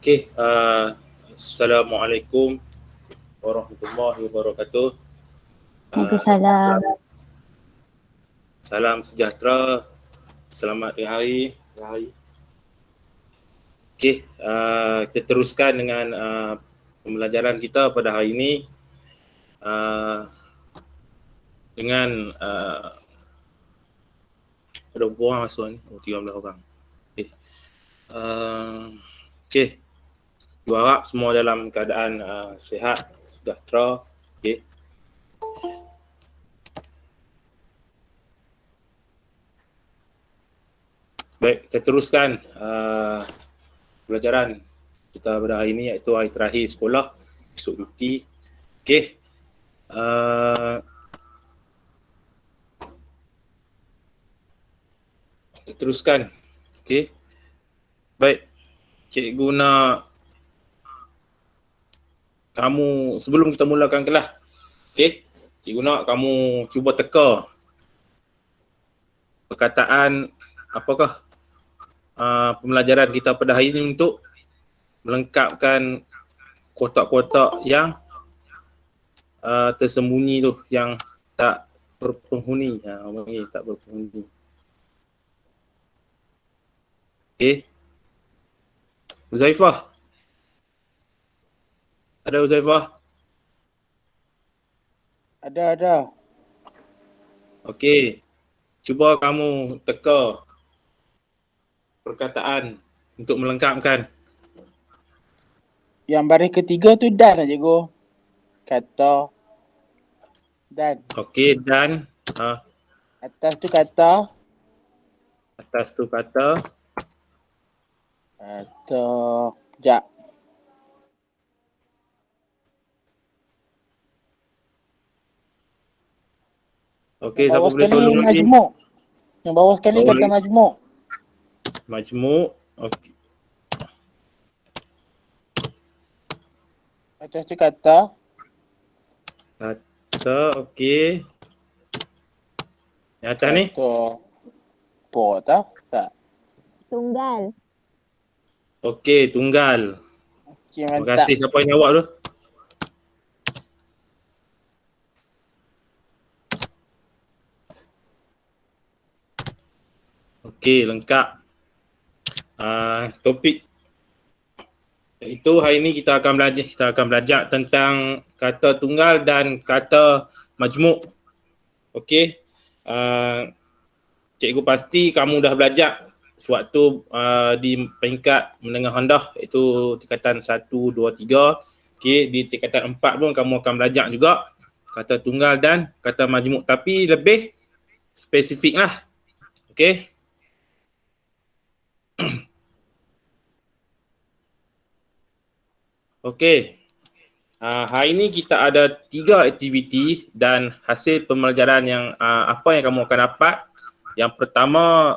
Okey, Assalamualaikum warahmatullahi wabarakatuh. Waalaikumsalam. Salam sejahtera. Selamat tengah hari. Okey, kita teruskan dengan pembelajaran kita pada hari ini dengan ada berapa orang masuk ni? 13 orang. Okey. Okey. Gua harap semua dalam keadaan sihat, sejahtera. Okey. Baik, kita teruskan pelajaran kita pada hari ini, iaitu hari terakhir sekolah, esok cuti. Okey. Kita teruskan. Okey. Baik. Cikgu nak kamu, sebelum kita mulakan kelas, okey, cikgu nak kamu cuba teka perkataan apakah pembelajaran kita pada hari ini untuk melengkapkan kotak-kotak yang tersembunyi tu, yang tak berpenghuni. Tak berpenghuni. Okey. Uzaifah. Ada Uzaifah? Ada. Okey. Cuba kamu teka perkataan untuk melengkapkan. Yang baris ketiga tu dan cikgu. Kata dan. Okey, dan Atas tu kata. atas tu kata. Sekejap. Okey, Yang siapa bawah boleh sekali tolong lagi? majmuk. Yang bawah sekali Bawah kata lagi. majmuk. Majmuk. Okey. Atas tu kata. Kata, okey. Yang atas ni? Po tau? Tak. Tunggal. Okey, tunggal. Okey, Terima mantap. kasih siapa yang jawab tu. Okey, lengkap. Topik itu hari ini kita akan belajar tentang kata tunggal dan kata majmuk. Okey. Cikgu pasti kamu dah belajar sewaktu di peringkat menengah rendah, iaitu tingkatan 1, 2, 3. Okey, di tingkatan 4 pun kamu akan belajar juga kata tunggal dan kata majmuk, tapi lebih spesifik lah. Okey. Okey. Hari ini kita ada 3 aktiviti dan hasil pembelajaran yang apa yang kamu akan dapat. Yang pertama,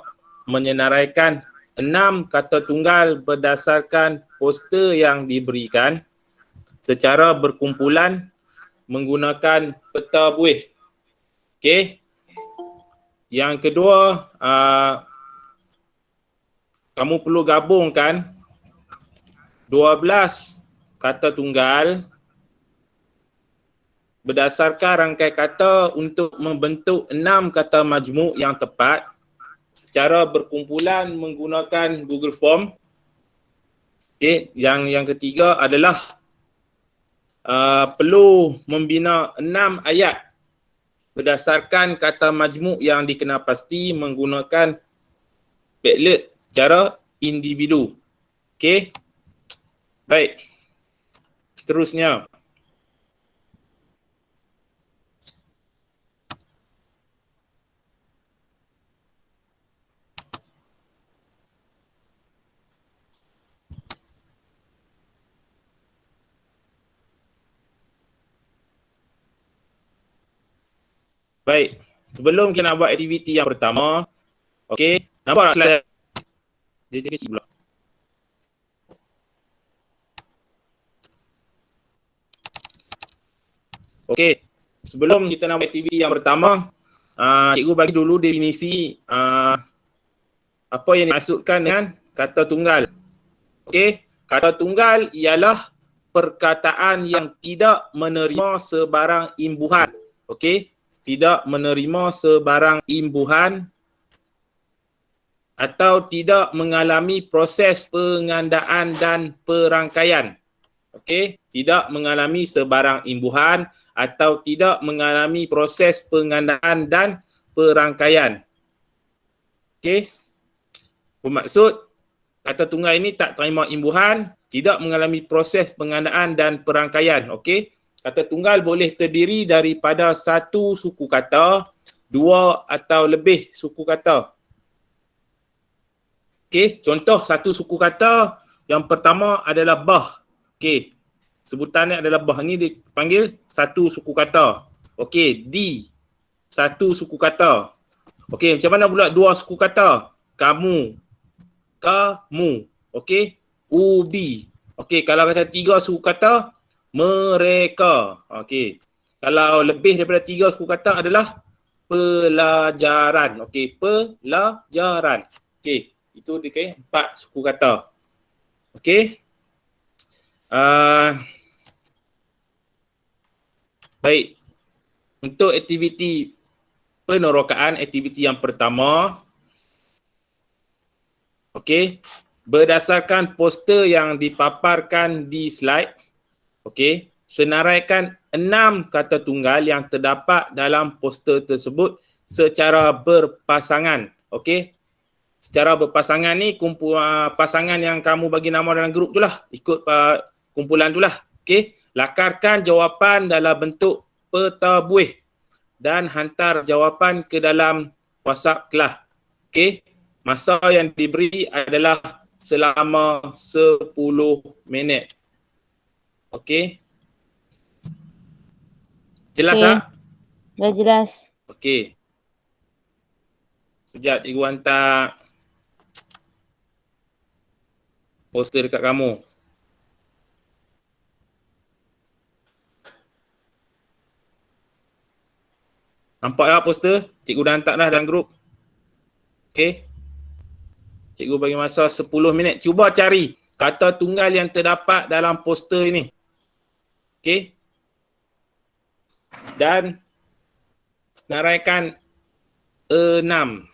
menyenaraikan 6 kata tunggal berdasarkan poster yang diberikan secara berkumpulan menggunakan peta buih. Okey. Yang kedua, kamu perlu gabungkan 12 kata tunggal berdasarkan rangkai kata untuk membentuk 6 kata majmuk yang tepat secara berkumpulan menggunakan Google Form. Okay. Yang ketiga adalah perlu membina 6 ayat berdasarkan kata majmuk yang dikenal pasti menggunakan Padlet secara individu. Okey. Baik. Seterusnya. Baik. Sebelum kita nak buat aktiviti yang pertama, okey, nampak tak slide? Dia kecil pula. Okey, sebelum kita nak buat aktiviti yang pertama, cikgu bagi dulu definisi apa yang dimaksudkan dengan kata tunggal. Okey, Kata tunggal ialah perkataan yang tidak menerima sebarang imbuhan. Okey? Tidak menerima sebarang imbuhan atau tidak mengalami proses pengandaan dan perangkaian. Okey? Tidak mengalami sebarang imbuhan atau tidak mengalami proses pengandaan dan perangkaian. Okey? Bermaksud kata tunggal ini tak terima imbuhan, tidak mengalami proses pengandaan dan perangkaian. Okey? Kata tunggal boleh terdiri daripada satu suku kata, dua atau lebih suku kata. Okey, contoh satu suku kata yang pertama adalah bah. Okey. Sebutannya adalah bah. Ini dipanggil satu suku kata. Okey, di satu suku kata. Okey, macam mana pula dua suku kata? Kamu, kamu. Okey, ubi. Okey, kalau kata tiga suku kata, mereka. Okey. Kalau lebih daripada tiga suku kata adalah pelajaran. Okey, pelajaran. Okey, itu dia empat suku kata. Okey. Baik. Untuk aktiviti penerokaan, aktiviti yang pertama. Okey. Berdasarkan poster yang dipaparkan di slide, okey, senaraikan 6 kata tunggal yang terdapat dalam poster tersebut secara berpasangan. Okey. Secara berpasangan ni pasangan yang kamu bagi nama dalam grup tu lah. Ikut kumpulan tu lah. Okey. Lakarkan jawapan dalam bentuk peta buih dan hantar jawapan ke dalam WhatsApp kelas. Okey. Masa yang diberi adalah selama 10 minit. Okey. Jelas tak? Dah jelas. Okey. Sekejap cikgu hantar poster dekat kamu. Nampak tak poster? Cikgu dah hantar dah dalam grup. Okey. Cikgu bagi masa 10 minit. Cuba cari kata tunggal yang terdapat dalam poster ini. Okey. Dan senaraikan 6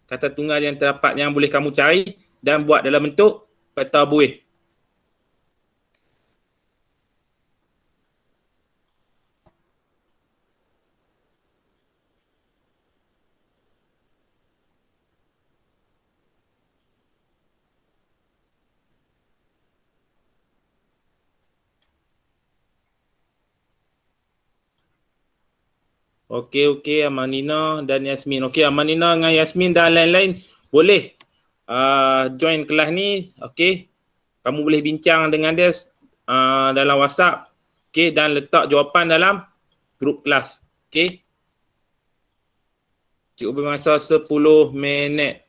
kata tunggal yang terdapat yang boleh kamu cari dan buat dalam bentuk peta buih. Okey, Amanina dan Yasmin. Okey, Amanina dengan Yasmin dan lain-lain boleh join kelas ni. Okey. Kamu boleh bincang dengan dia dalam WhatsApp. Okey, dan letak jawapan dalam grup kelas. Okey. Cikgu beri masa 10 minit.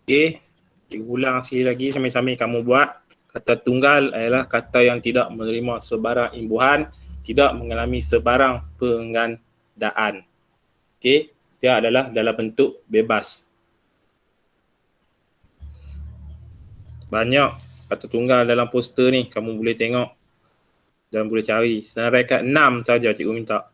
Okey, cikgu ulang sekali lagi sambil-sambil kamu buat. Kata tunggal adalah kata yang tidak menerima sebarang imbuhan, tidak mengalami sebarang penggandaan. Okey, dia adalah dalam bentuk bebas. Banyak kata tunggal dalam poster ni, kamu boleh tengok dan boleh cari. Senaraikan 6 saja cikgu minta.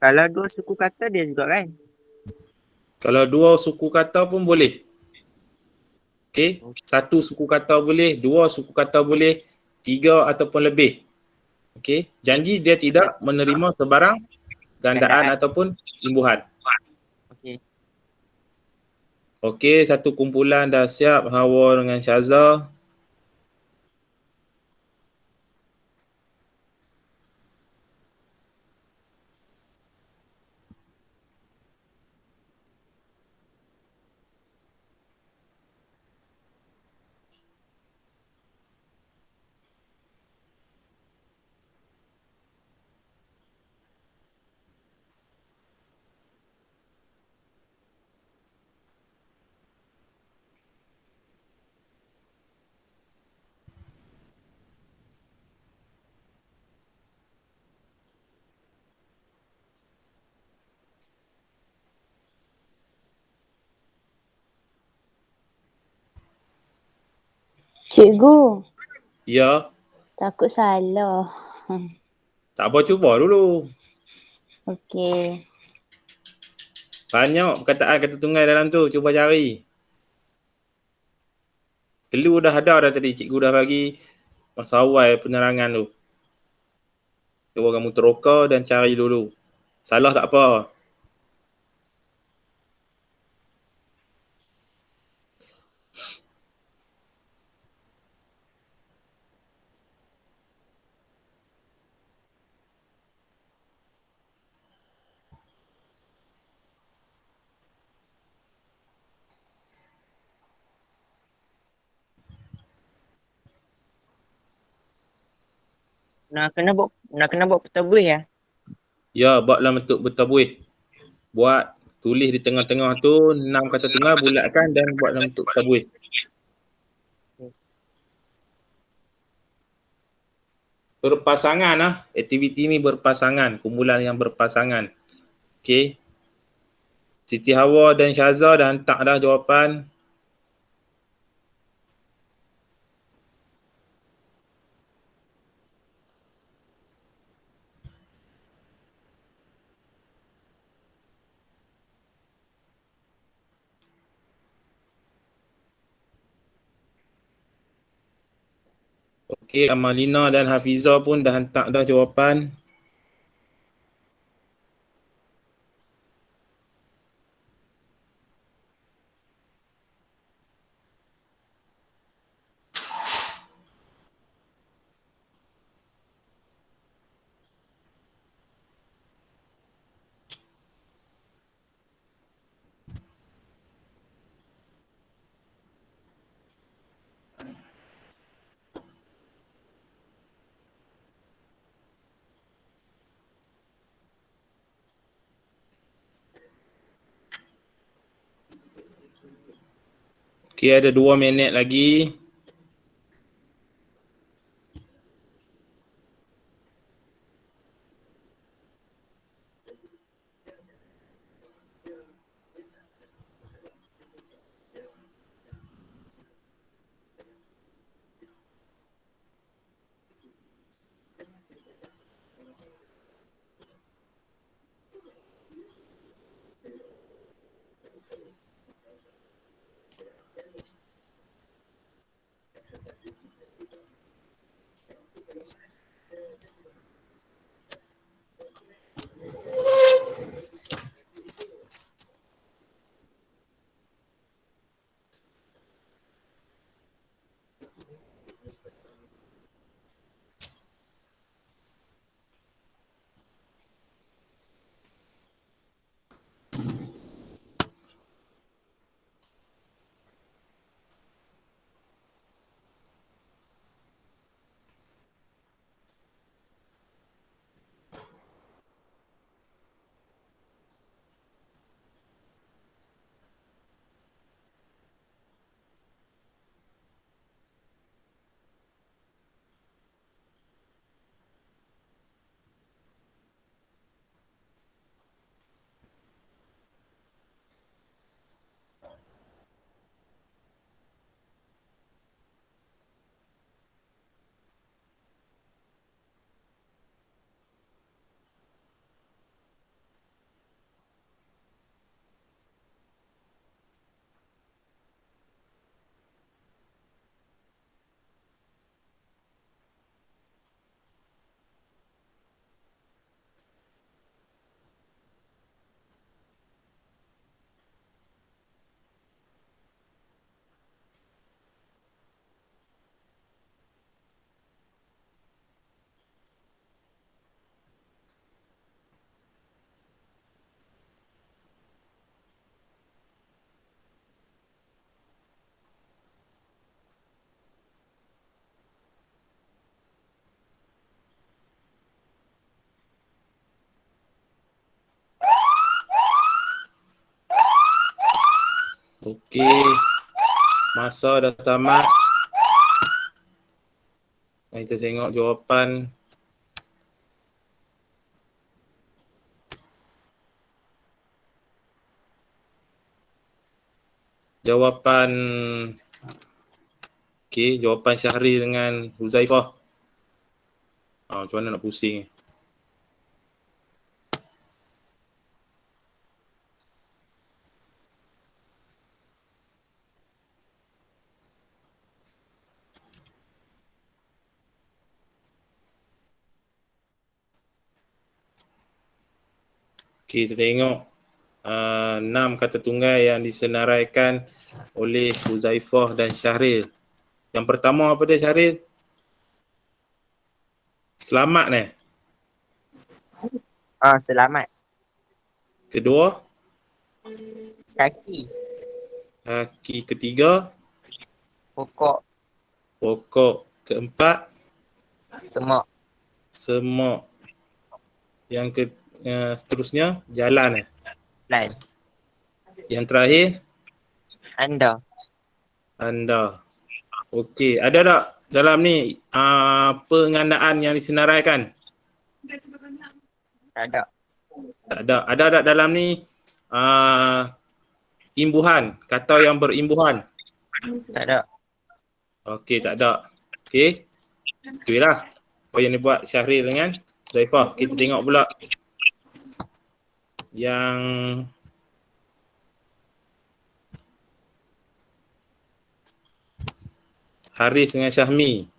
Kalau dua suku kata dia juga kan? Kalau dua suku kata pun boleh. Okey, satu suku kata boleh, dua suku kata boleh, tiga ataupun lebih. Okey, janji dia tidak menerima sebarang gandaan ataupun imbuhan. Okey. Okey, satu kumpulan dah siap, Hawa dengan Syaza. Cikgu, Ya, takut salah. tak apa, cuba dulu. Okey. Banyak perkataan kata tunggal dalam tu, cuba cari. Clue dah ada dah tadi, cikgu dah bagi masa awal penerangan tu. Cuba kamu teroka dan cari dulu. Salah tak apa. Nak kena buat petabuih ya. Ya, buat dalam bentuk bertabuih. Buat, tulis di tengah-tengah tu 6 kata tunggal, bulatkan dan buat dalam bentuk bertabuih. Berpasangan lah. Aktiviti ni berpasangan. Kumpulan yang berpasangan. Okey. Siti Hawa dan Syaza dah hantar dah jawapan. Okey, Amalina dan Hafiza pun dah hantar dah jawapan. Okey, ada 2 minit lagi. Okey. Masa dah tamat. Kita tengok jawapan. Jawapan okey, jawapan Syahri dengan Huzaifah. Macam mana nak pusing ni? Okey, kita tengok 6 kata tunggal yang disenaraikan oleh Huzaifah dan Syahril. Yang pertama apa dia, Syahril? Selamat ni. Selamat. Kedua, Kaki. kaki. Ketiga, Pokok. pokok. Keempat, Semak. semak. Yang seterusnya, jalan. Lain. Yang terakhir, anda. Okey, ada tak dalam ni pengandaan yang disenaraikan? Tak ada. Tak ada. Ada tak dalam ni imbuhan, kata yang berimbuhan? Tak ada. Okey, tak ada. Okey. Itulah apa yang dibuat Syahril dengan Zaifah. Kita tengok pula yang Haris dengan Syahmi.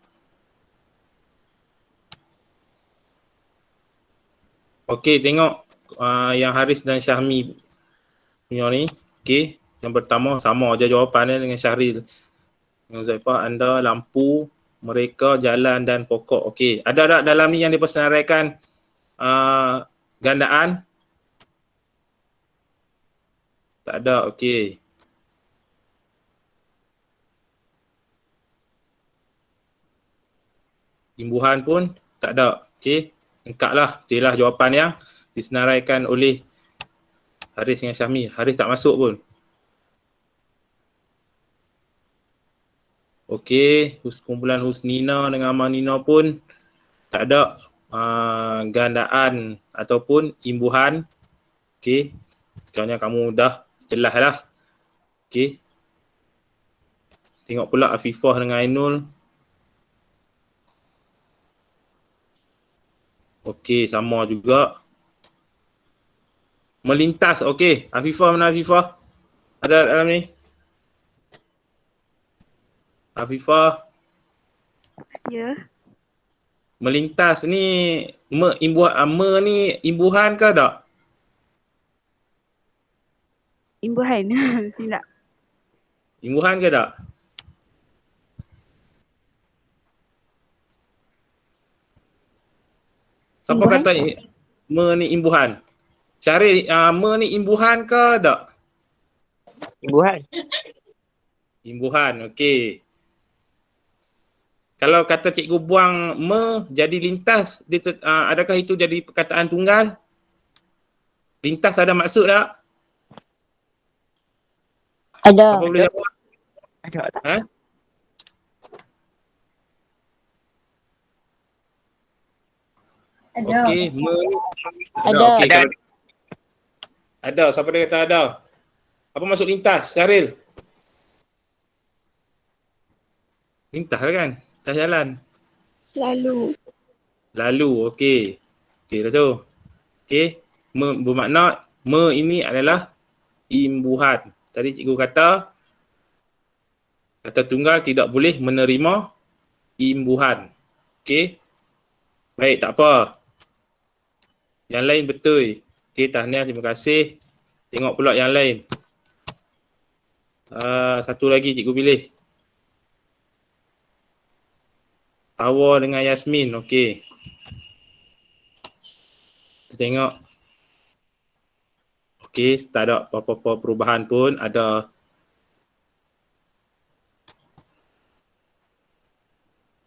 Okey, tengok yang Haris dan Syahmi punya ni. Okey, yang pertama sama aja jawapannya dengan Syahril. Dengan Zaifah, anda, lampu, mereka, jalan dan pokok. Okey, ada tak dalam ni yang dipersenaraikan gandaan? Tak ada. Okey. Imbuhan pun tak ada. Okey. Lengkaplah. Itulah jawapan yang disenaraikan oleh Haris dengan Syahmi. Haris tak masuk pun. Okey. Kumpulan Husnina dengan Amanina pun tak ada gandaan ataupun imbuhan. Okey. Sekarang kamu dah jelas lah. Okey. Tengok pula Afifah dengan Ainul. Okey, sama juga. Melintas, okey. Afifah mana Afifah? Ada dalam ni? Afifah. Ya. Melintas ni me ni imbuhan ke tak? Imbuhan. Tidak. Imbuhan ke tak? Siapa Imbuhan? kata me ni imbuhan? Syaril, me ni imbuhan ke tak? Imbuhan. Imbuhan, okey. Kalau kata cikgu buang me jadi lintas, adakah itu jadi perkataan tunggal? Lintas ada maksud tak? Ada. Siapa boleh jawab? Ada tak? Ha? Ada. Okey, me. Ada. Okey, Ada. ada. Siapa dia kata ada? Apa maksud lintas, Syaril? Lintas lah kan? Lintas jalan. Lalu, okey. Okey dah tu. Okey, bermakna me ini adalah imbuhan. Tadi cikgu kata tunggal tidak boleh menerima imbuhan. Okey. Baik, tak apa. Yang lain betul. Okey, tahniah, terima kasih. Tengok pula yang lain. Satu lagi cikgu pilih. Hawa dengan Yasmin, okey. Kita tengok. Okey, tak ada apa-apa perubahan pun. Ada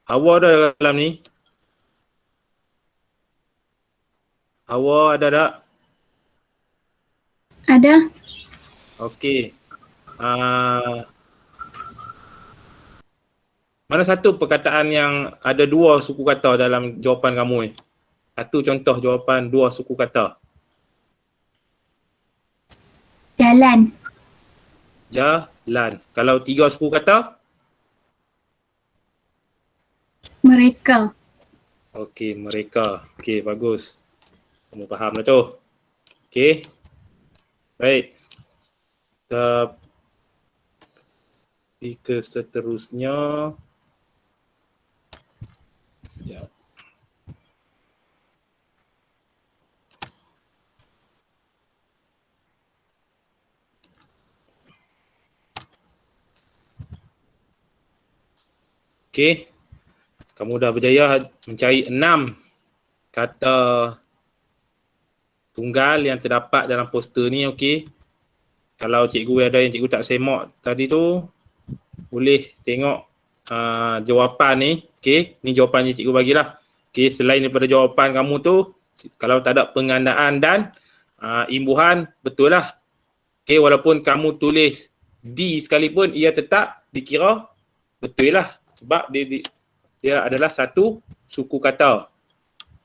Hawa ada dalam ni? Hawa ada tak? Ada. Okey. Mana satu perkataan yang ada dua suku kata dalam jawapan kamu ni? Satu contoh jawapan dua suku kata. Jalan. Jalan. Kalau tiga suku kata? Mereka. Okey, mereka. Okey, bagus. Kamu faham lah tu. Okey. Baik. Kita pergi ke seterusnya. Sekejap. Okey. Kamu dah berjaya mencari 6 kata tunggal yang terdapat dalam poster ni, okey. Kalau cikgu ada yang cikgu tak semak tadi tu, boleh tengok jawapan ni, okey. Ni jawapan yang cikgu bagilah. Okey, selain daripada jawapan kamu tu, kalau tak ada pengandaan dan imbuhan, betul lah. Okey, walaupun kamu tulis D sekalipun, ia tetap dikira betul lah. Sebab dia adalah satu suku kata.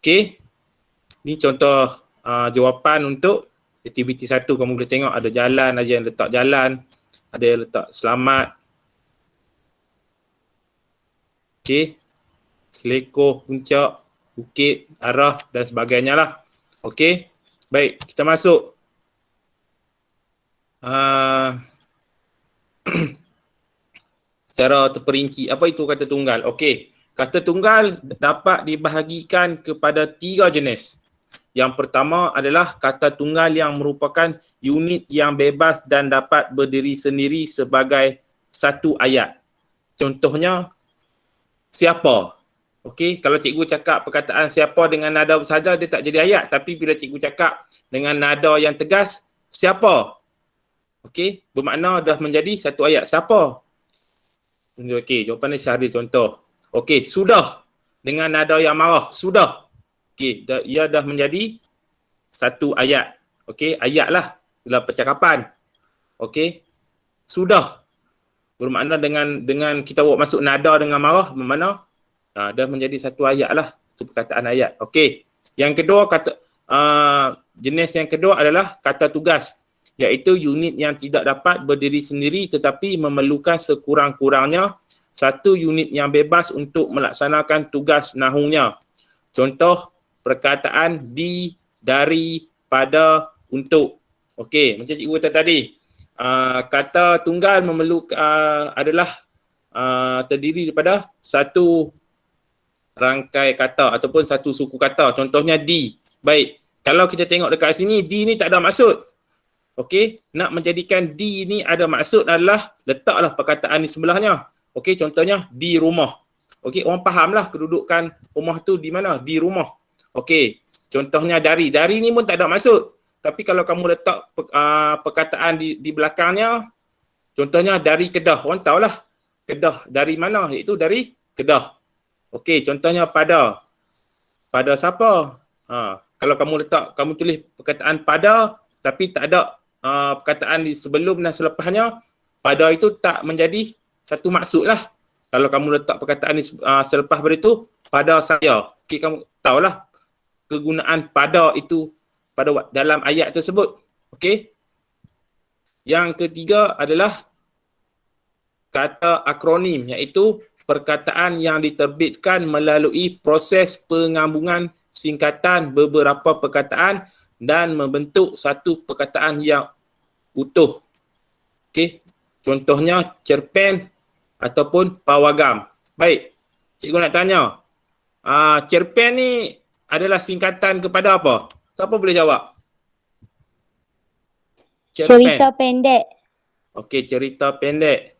Okey. Ni contoh jawapan untuk aktiviti 1. Kamu boleh tengok ada jalan, ada yang letak jalan, ada yang letak selamat. Okey. Selekoh, puncak, bukit, arah dan sebagainya lah. Okey. Baik, kita masuk. Secara terperinci, apa itu kata tunggal? Okey, kata tunggal dapat dibahagikan kepada 3 jenis. Yang pertama adalah kata tunggal yang merupakan unit yang bebas dan dapat berdiri sendiri sebagai satu ayat. Contohnya, siapa? Okey, kalau cikgu cakap perkataan siapa dengan nada saja dia tak jadi ayat. Tapi bila cikgu cakap dengan nada yang tegas, siapa? Okey, bermakna dah menjadi satu ayat. Siapa? Okey, jawapan ni Syahri contoh. Okey, sudah. Dengan nada yang marah, sudah. Okey, ia dah menjadi satu ayat. Okey, ayat lah dalam percakapan. Okey, sudah. Bermakna dengan kita buat masuk nada dengan marah, bermakna dah menjadi satu ayat lah. Itu perkataan ayat. Okey, yang kedua jenis yang kedua adalah kata tugas. Iaitu unit yang tidak dapat berdiri sendiri tetapi memerlukan sekurang-kurangnya satu unit yang bebas untuk melaksanakan tugas nahunya. Contoh perkataan di, dari, pada, untuk. Okey, macam cikgu kata tadi, kata tunggal adalah terdiri daripada satu rangkai kata ataupun satu suku kata. Contohnya di. Baik, kalau kita tengok dekat sini, di ni tak ada maksud. Okey, nak menjadikan di ni ada maksud adalah letaklah perkataan di sebelahnya. Okey, contohnya di rumah. Okey, orang fahamlah kedudukan rumah tu di mana? Di rumah. Okey, contohnya dari. Dari ni pun tak ada maksud. Tapi kalau kamu letak perkataan di belakangnya, contohnya dari Kedah. Orang tahulah Kedah dari mana? Iaitu dari Kedah. Okey, contohnya pada. Pada siapa? Kalau kamu tulis perkataan pada tapi tak ada perkataan di sebelum dan selepasnya, pada itu tak menjadi satu maksud lah. Kalau kamu letak perkataan di selepas beritu, pada saya. Okey, kamu tahulah kegunaan pada itu pada dalam ayat tersebut. Okey. Yang ketiga adalah kata akronim, iaitu perkataan yang diterbitkan melalui proses penggabungan singkatan beberapa perkataan dan membentuk satu perkataan yang utuh. Okey, contohnya cerpen ataupun pawagam. Baik, cikgu nak tanya, cerpen ni adalah singkatan kepada apa? Siapa boleh jawab? Cerita pendek. Okey, cerita pendek.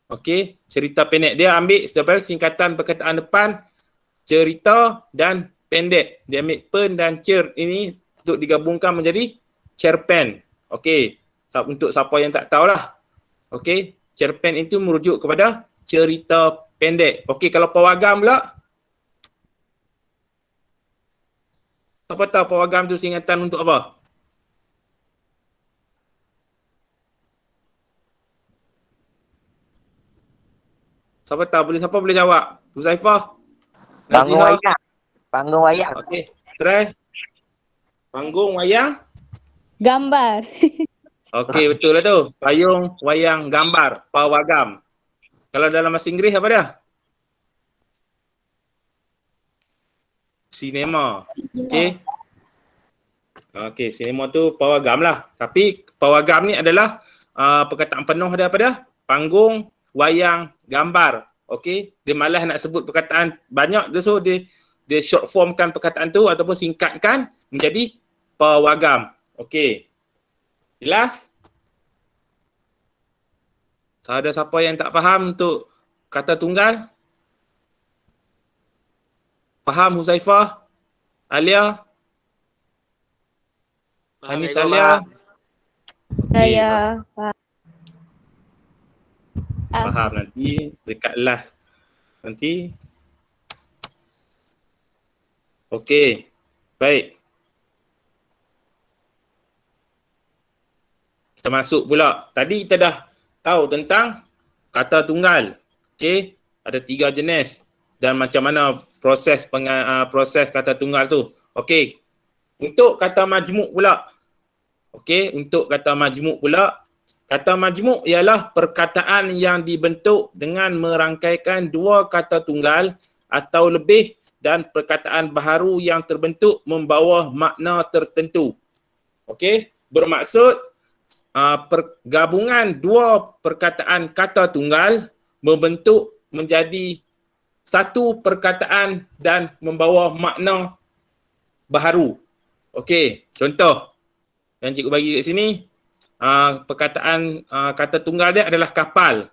Okey, cerita pendek. Dia ambil sebagai singkatan perkataan depan, cerita dan pendek. Dia ambil pen dan cer ini untuk digabungkan menjadi cerpen. Okey, untuk siapa yang tak tahulah. Okey, cerpen itu merujuk kepada cerita pendek. Okey, kalau pawagam pula, siapa tahu pawagam tu singkatan untuk apa? Siapa tahu siapa boleh jawab? Huzaifah? Panggung Nazihah? wayang. Panggung wayang. Okey, try. Panggung wayang. Gambar. Okey, betul lah tu. Payung wayang gambar, pawagam. Kalau dalam bahasa Inggeris apa dia? Sinema. Okey. Okey, sinema tu pawagam lah. Tapi pawagam ni adalah perkataan penuh dia apa dia? Panggung wayang gambar. Okey, dia malas nak sebut perkataan banyak, dia so dia short formkan perkataan tu ataupun singkatkan menjadi pawagam. Okey. Jelas? So, ada siapa yang tak faham untuk kata tunggal? Faham Huzaifah? Alia? Hanis Alia? Saya Faham nanti dekat last. Nanti. Okey. Baik. Kita masuk pula. Tadi kita dah tahu tentang kata tunggal. Okey. Ada 3 jenis. Dan macam mana proses proses kata tunggal tu. Okey. Untuk kata majmuk pula. Okey. Untuk kata majmuk pula. Kata majmuk ialah perkataan yang dibentuk dengan merangkaikan 2 kata tunggal atau lebih dan perkataan baharu yang terbentuk membawa makna tertentu. Okey, bermaksud pergabungan 2 perkataan kata tunggal membentuk menjadi satu perkataan dan membawa makna baharu. Okey, contoh yang cikgu bagi kat sini. Perkataan kata tunggal dia adalah kapal.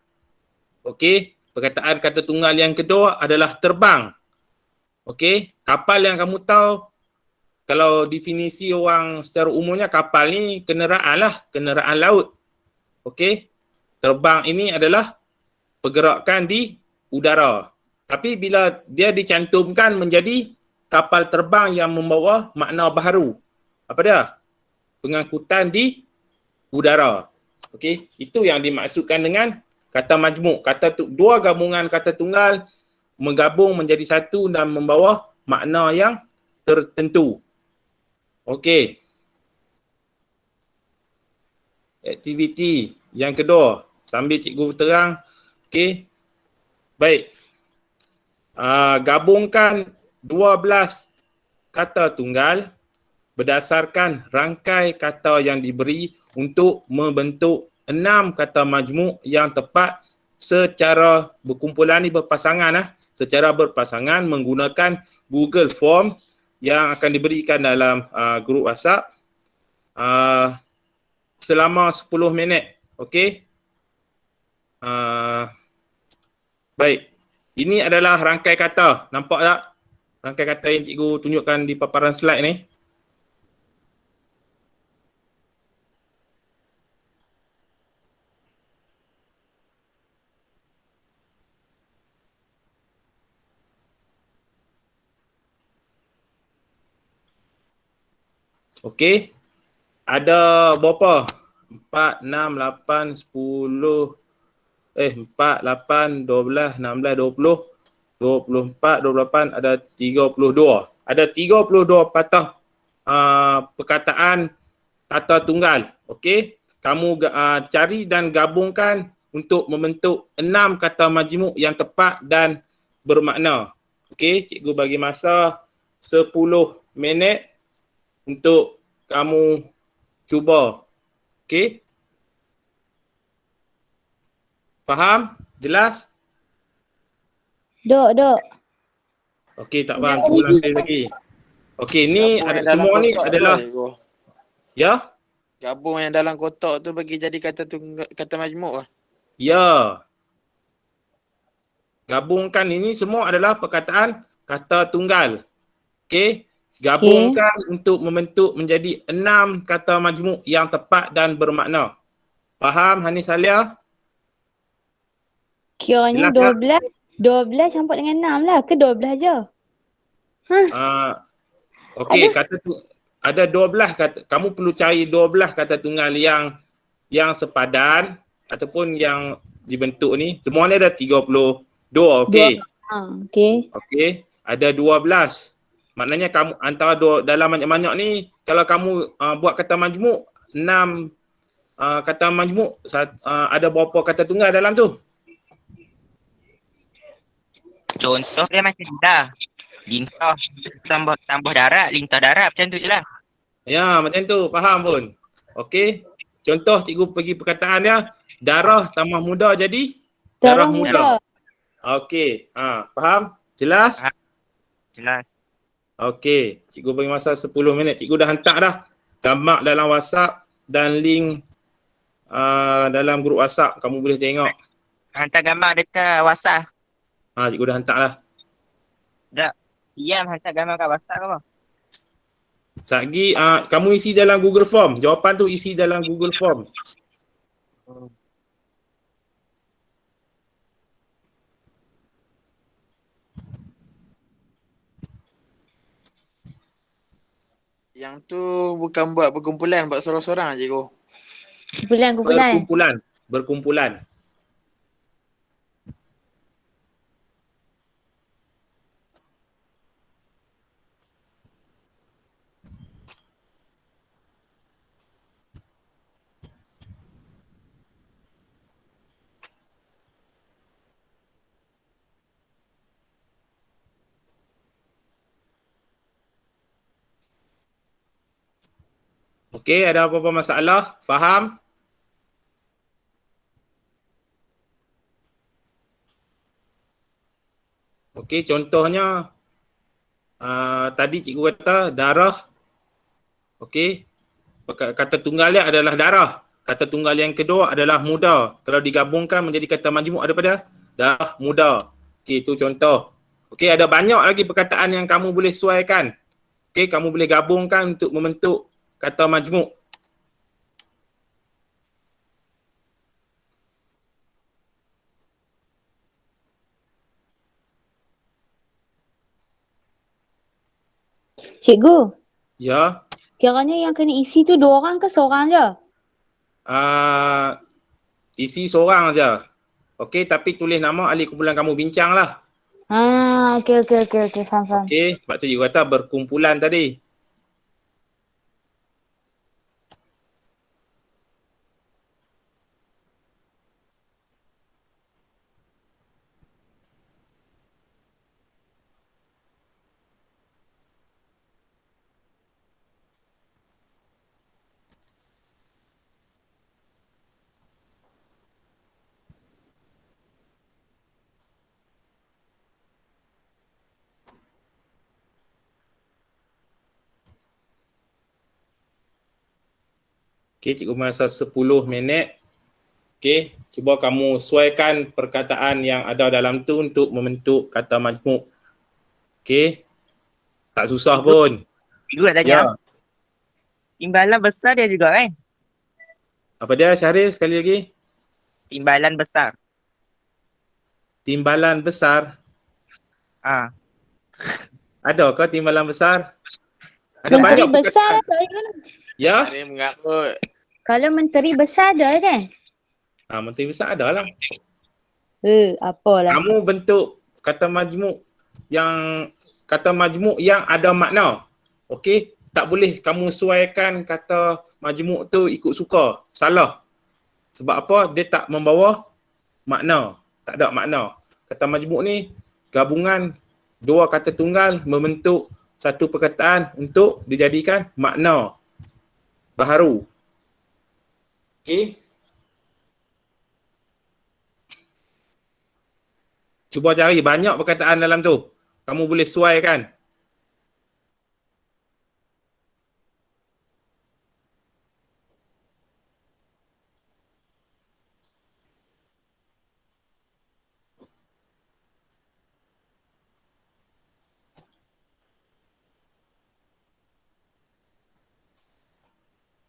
Okey, perkataan kata tunggal yang kedua adalah terbang. Okey, kapal yang kamu tahu, kalau definisi orang secara umumnya kapal ni kenderaan lah, kenderaan laut. Okey, terbang ini adalah pergerakan di udara. Tapi bila dia dicantumkan menjadi kapal terbang yang membawa makna baharu, apa dia? Pengangkutan di udara. Okey, itu yang dimaksudkan dengan kata majmuk. Dua gabungan kata tunggal menggabung menjadi satu dan membawa makna yang tertentu. Okey. Aktiviti yang kedua sambil cikgu terang. Okey. Baik. Gabungkan 12 kata tunggal berdasarkan rangkai kata yang diberi untuk membentuk 6 kata majmuk yang tepat secara berkumpulan ni berpasangan secara berpasangan menggunakan Google Form yang akan diberikan dalam grup WhatsApp selama 10 minit. Okey. Baik. Ini adalah rangkai kata. Nampak tak? Rangkai kata yang cikgu tunjukkan di paparan slide ni. Okey. Ada berapa? 4, 6, 8, 10, 4, 8, 12, 16, 20, 24, 28, ada 32. Ada 32 patah perkataan kata tunggal. Okey. Kamu cari dan gabungkan untuk membentuk 6 kata majmuk yang tepat dan bermakna. Okey, cikgu bagi masa 10 minit untuk kamu cuba. Okey? Faham? Jelas? Dok. Okey, tak faham. Ulang sekali lagi. Okey, ni semua ni adalah ya? Gabung yang dalam kotak tu bagi jadi kata majmuk lah. Ya. Gabungkan ini semua adalah perkataan kata tunggal. Okey? Gabungkan untuk membentuk menjadi 6 kata majmuk yang tepat dan bermakna. Faham Hanis Alia? Kiranya Jelas 12 campur dengan 6 lah. Ke 12 je? Okey, kata tu ada 12 kata. Kamu perlu cari 12 kata tunggal yang sepadan ataupun yang dibentuk ni. Semua ni ada 30, Dua, okey. Okey. Okey. Ada 12. Maknanya kamu antara dua dalam banyak-banyak ni, kalau kamu buat kata majmuk, 6 kata majmuk, ada berapa kata tunggal dalam tu? Contoh dia macam ni lah. Lintah tambah darat, lintah darat macam tu je lah. Ya, macam tu. Faham pun. Okey. Contoh cikgu pergi perkataan dia, darah tambah muda jadi Darah darah muda. muda. Okey. Faham? Jelas? Faham. Jelas. Okey. Cikgu bagi masa 10 minit. Cikgu dah hantar dah gambar dalam WhatsApp dan link dalam grup WhatsApp. Kamu boleh tengok. Hantar gambar dekat WhatsApp. Cikgu dah hantar dah. Tak. Siam hantar gambar kat WhatsApp ke apa? Satgi, kamu isi dalam Google Form. Jawapan tu isi dalam Google Form. Yang tu bukan buat berkumpulan, buat sorang-sorang cikgu. Kumpulan. Berkumpulan. Okey, ada apa-apa masalah? Faham? Okey, contohnya tadi cikgu kata darah. Okey. Kata tunggal dia adalah darah. Kata tunggal yang kedua adalah muda. Kalau digabungkan menjadi kata majmuk daripada darah muda. Okey, itu contoh. Okey, ada banyak lagi perkataan yang kamu boleh sesuaikan. Okey, kamu boleh gabungkan untuk membentuk kata majmuk. Cikgu, Ya. kiranya yang kena isi tu 2 orang ke seorang je? Isi seorang je. Okey, tapi tulis nama ahli kumpulan kamu bincang lah. Okey. Faham. Okey, sebab tu cikgu kata berkumpulan tadi. Okey, cikgu masa 10 minit. Okey, cuba kamu sesuaikan perkataan yang ada dalam tu untuk membentuk kata majmuk. Okey. Tak susah pun. Cikgu nak tanya. Ya. Timbalan besar dia juga kan? Apa dia Syahril sekali lagi? Timbalan besar. Timbalan besar. Ada ke timbalan besar? Ada Menteri banyak besar perkataan. ada kan? Ya? Hari mengarut. Kalau menteri besar ada kan? Menteri besar ada lah. Apalah. Kamu bentuk kata majmuk yang ada makna. Okey? Tak boleh kamu sesuaikan kata majmuk tu ikut suka. Salah. Sebab apa? Dia tak membawa makna. Tak ada makna. Kata majmuk ni gabungan dua kata tunggal membentuk satu perkataan untuk dijadikan makna baharu. Okey? Cuba cari banyak perkataan dalam tu. Kamu boleh sesuaikan.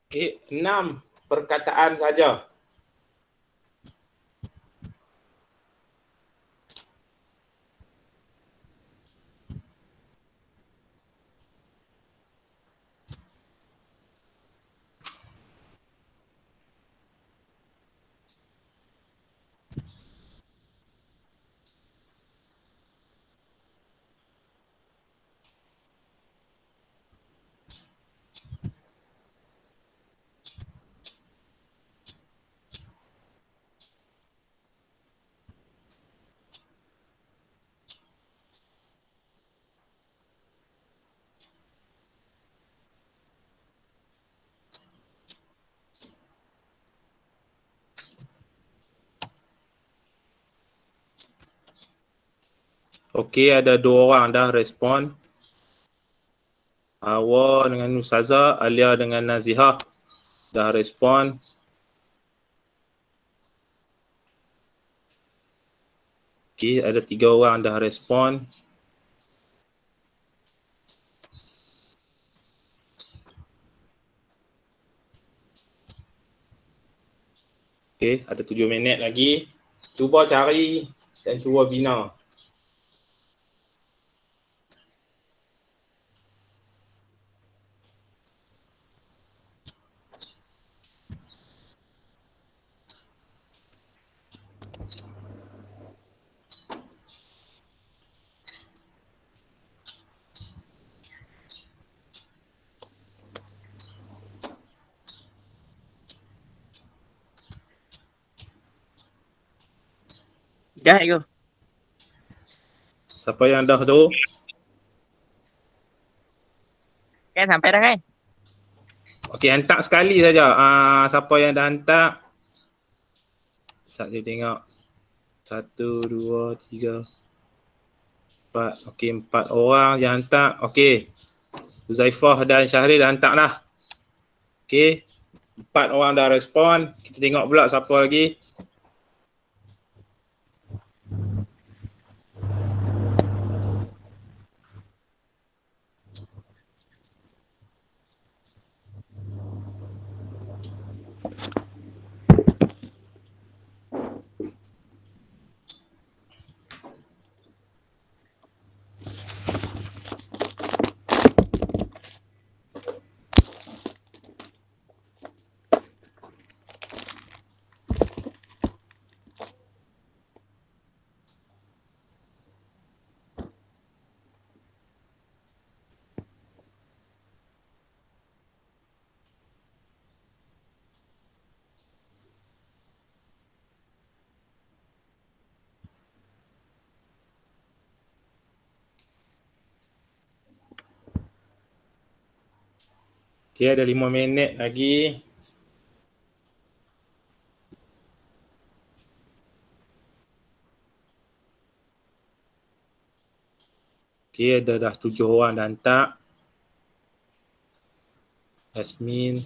Okey, 6 perkataan saja. Okey, ada 2 orang dah respon. Hawa dengan Ustazah, Alia dengan Nazihah dah respon. Okey, ada 3 orang dah respon. Okey, ada 7 minit lagi. Cuba cari dan cuba bina. Dah go. Siapa yang dah tu? Kan sampai dah kan? Okey, hantar sekali saja. Siapa yang dah hantar? Saya tengok. 1, 2, 3, 4. Okey, 4 orang yang hantar. Okey. Huzaifah dan Syahril dah hantar dah. Okey. 4 orang dah respon. Kita tengok pula siapa lagi. Okey, ada 5 minit lagi. Okey, ada dah 7 orang dah hantar. Yasmin.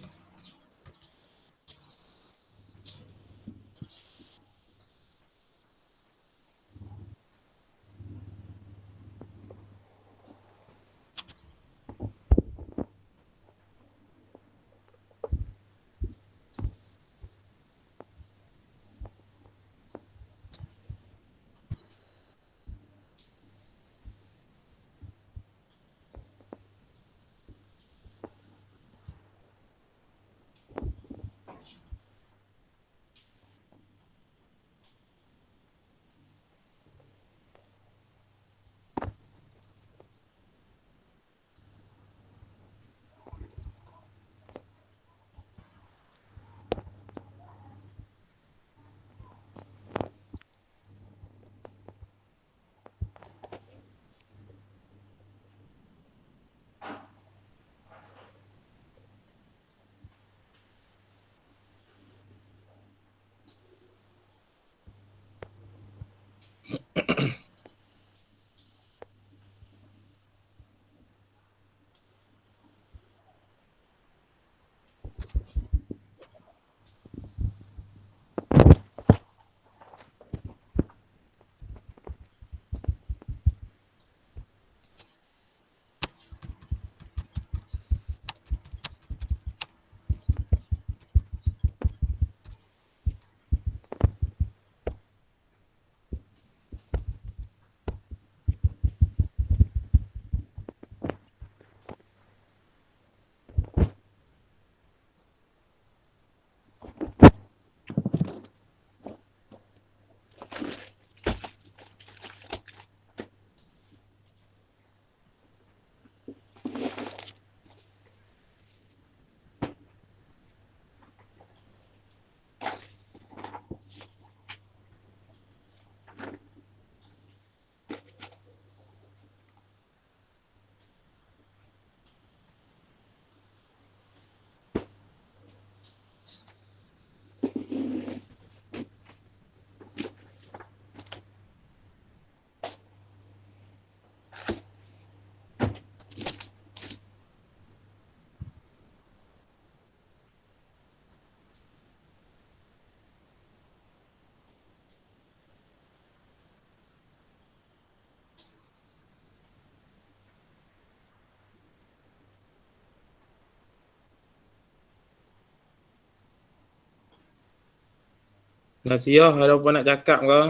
Nasiah, ada apa nak cakap ke?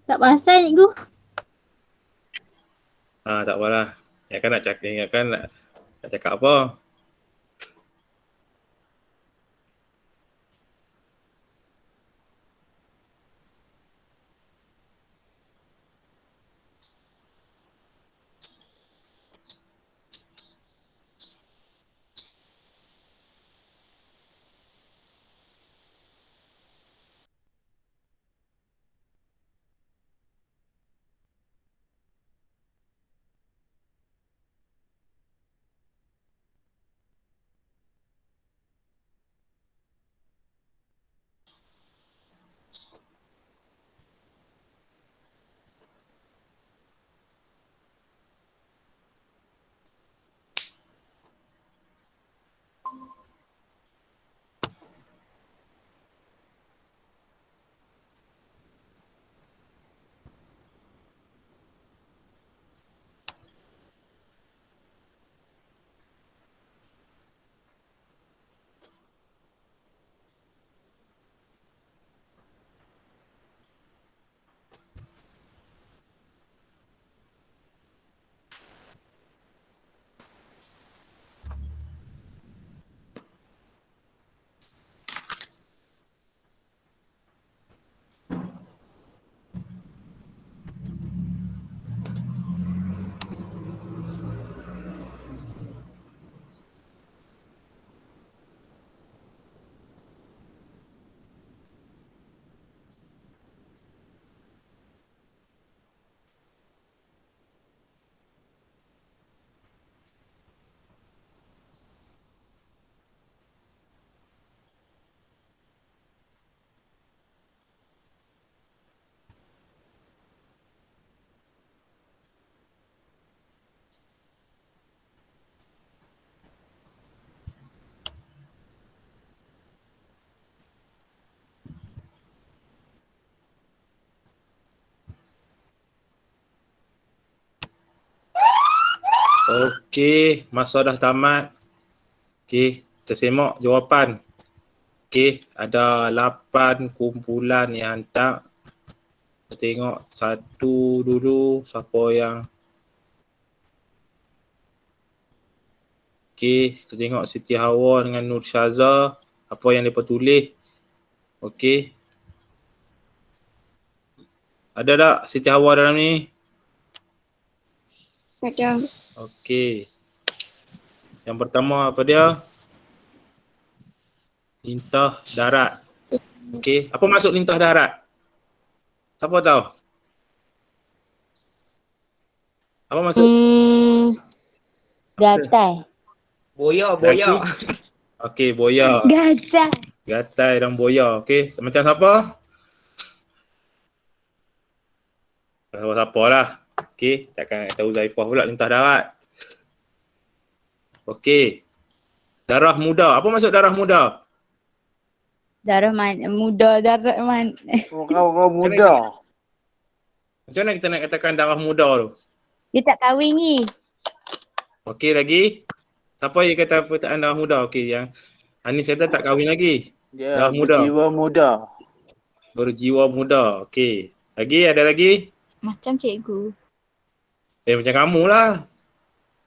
Tak pasal cikgu. Tak apalah. Ingatkan nak cakap, ingatkan nak cakap apa? Okey, masa dah tamat. Okey, kita semak jawapan. Okey, ada 8 kumpulan yang hantar. Kita tengok satu dulu, siapa yang... Okey, kita tengok Siti Hawa dengan Nur Syaza. Apa yang mereka tulis. Okey. Ada tak Siti Hawa dalam ni? Ada. Okey. Yang pertama apa dia? Lintah darat. Okey. Apa maksud lintah darat? Siapa tahu? Apa maksud? Gatai. Boya. Okey, boya. Gatai. Gatai dan boya. Okey. Macam siapa? Siapa lah. Okey. Takkan nak tahu Zaifah pula lintah darat. Okey. Darah muda. Apa maksud darah muda? Darah muda, darah Orang-orang muda. Macam mana kita nak katakan darah muda tu? Dia tak kahwin ni. Okey lagi. Siapa yang kata perkataan darah muda? Okey, yang Anis kata tak kahwin lagi. Dia Darah muda. jiwa muda. Berjiwa muda. Okey. Lagi ada lagi? Macam cikgu. Macam kamu lah.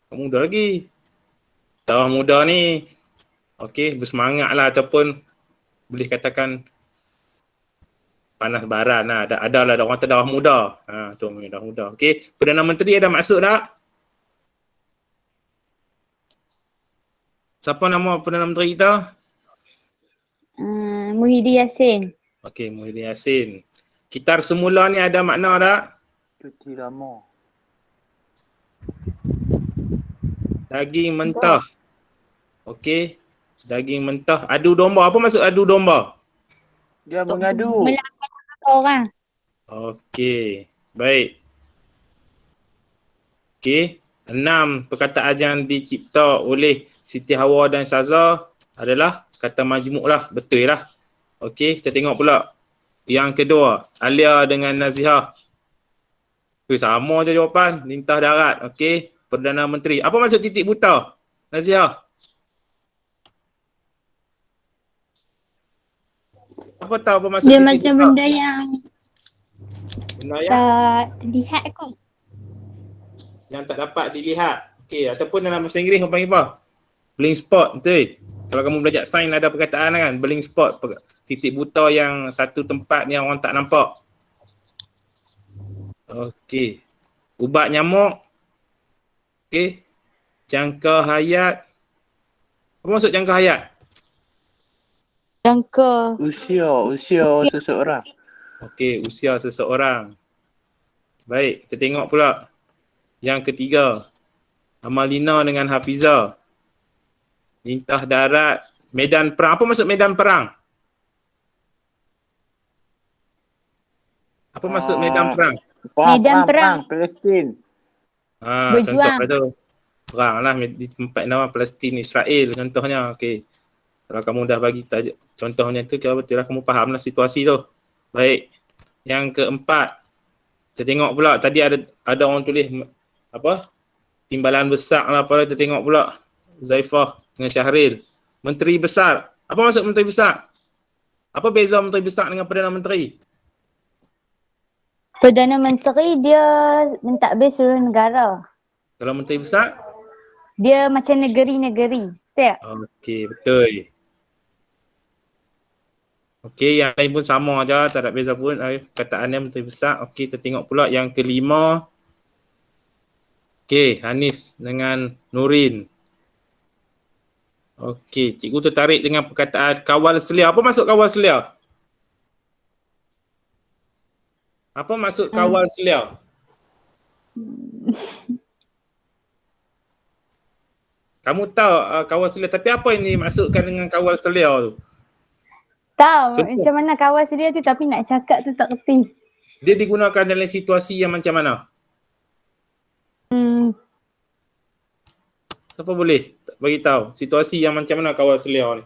Kamu muda lagi. Darah muda ni. Okey, bersemangat lah ataupun boleh katakan panas baran lah. Ada lah orang kata darah muda. Tu darah muda. Okey, Perdana Menteri ada maksud tak? Siapa nama Perdana Menteri kita? Muhyiddin Yassin. Okey, Muhyiddin Yassin. Kitar semula ni ada makna tak? Cuti lama. Daging mentah. Okey. Daging mentah. Adu domba. Apa maksud adu domba? Dia mengadu. Melawan orang. Okey. Baik. Okey. 6 perkataan yang dicipta oleh Siti Hawa dan Syaza adalah kata majmuk lah. Betul lah. Okey. Kita tengok pula. Yang kedua. Alia dengan Nazihah. Sama je jawapan. Lintah darat. Okey. Perdana Menteri. Apa maksud titik buta? Nazia. Apa tahu apa maksud Dia titik macam buta? benda yang Benda yang, tak terlihat kot. yang tak dapat dilihat. Okey, ataupun dalam bahasa Inggeris orang panggil apa? Blind spot, betul. Kalau kamu belajar sains ada perkataan kan, blind spot, titik buta yang satu tempat yang orang tak nampak. Okey. Ubat nyamuk. Okey. Jangka hayat. Apa maksud jangka hayat? Jangka Usia seseorang. Okey, usia seseorang. Baik, kita tengok pula. Yang ketiga. Amalina dengan Hafiza. Lintah darat, medan perang. Apa maksud medan perang? Apa maksud medan perang? Medan perang. Palestin. Berjuang. Contoh tu. Perang lah di tempat nama Palestin, Israel contohnya. Okey. Kalau kamu dah bagi contohnya tu, kira betul lah kamu faham lah situasi tu. Baik. Yang keempat. Kita tengok pula tadi ada orang tulis apa? Timbalan besar lah apa, kita tengok pula Zaifah dengan Syahril. Menteri besar. Apa maksud menteri besar? Apa beza menteri besar dengan Perdana Menteri? Perdana Menteri dia mentadbir seluruh negara. Kalau menteri besar? Dia macam negeri-negeri. Betul tak? Okey, betul. Okey, yang lain pun sama aja, tak ada beza pun. Perkataannya menteri besar. Okey, kita tengok pula yang kelima. Okey, Hanis dengan Nurin. Okey, cikgu tertarik dengan perkataan kawal selia. Apa maksud kawal selia? Apa maksud kawal selia? Kamu tahu kawal selia, tapi apa yang dimaksudkan dengan kawal selia tu? Tahu Contoh. macam mana kawan sedia tu tapi nak cakap tu tak kerti. Dia digunakan dalam situasi yang macam mana? Siapa boleh bagi tahu situasi yang macam mana kawal selia ni?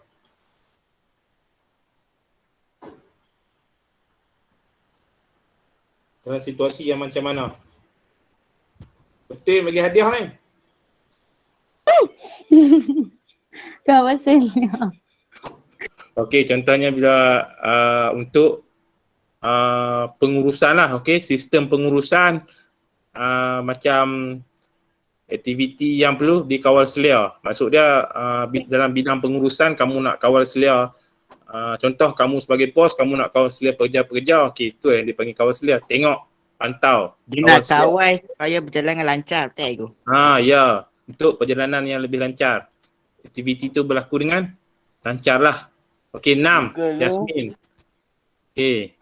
Dalam situasi yang macam mana? Betul bagi hadiah ni? Kawan sedia. Okey, contohnya bila untuk pengurusan lah, okey, sistem pengurusan macam aktiviti yang perlu dikawal selia. Maksud dia dalam bidang pengurusan kamu nak kawal selia. Contoh kamu sebagai bos, kamu nak kawal selia pekerja-pekerja. Okey, itu yang dipanggil kawal selia. Tengok, pantau. Dia nak kawal supaya berjalan dengan lancar, betul Igu? Ya, untuk perjalanan yang lebih lancar. Aktiviti tu berlaku dengan lancar lah. Okey, 6. Yasmin. Okey.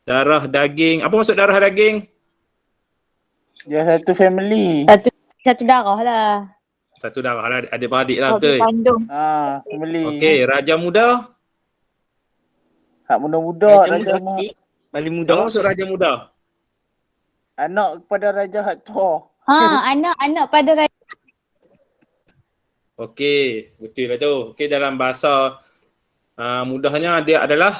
Darah daging. Apa maksud darah daging? Dia satu family. Satu darah lah. Satu darah lah, adik-beradik lah, betul. Kandung. Family. Okey, raja muda. Hak muda-muda raja Paling Apa muda. maksud raja muda? anak kepada raja hak tua. Anak-anak pada raja. Okey, betul lah tu. Okey, dalam bahasa mudahnya dia adalah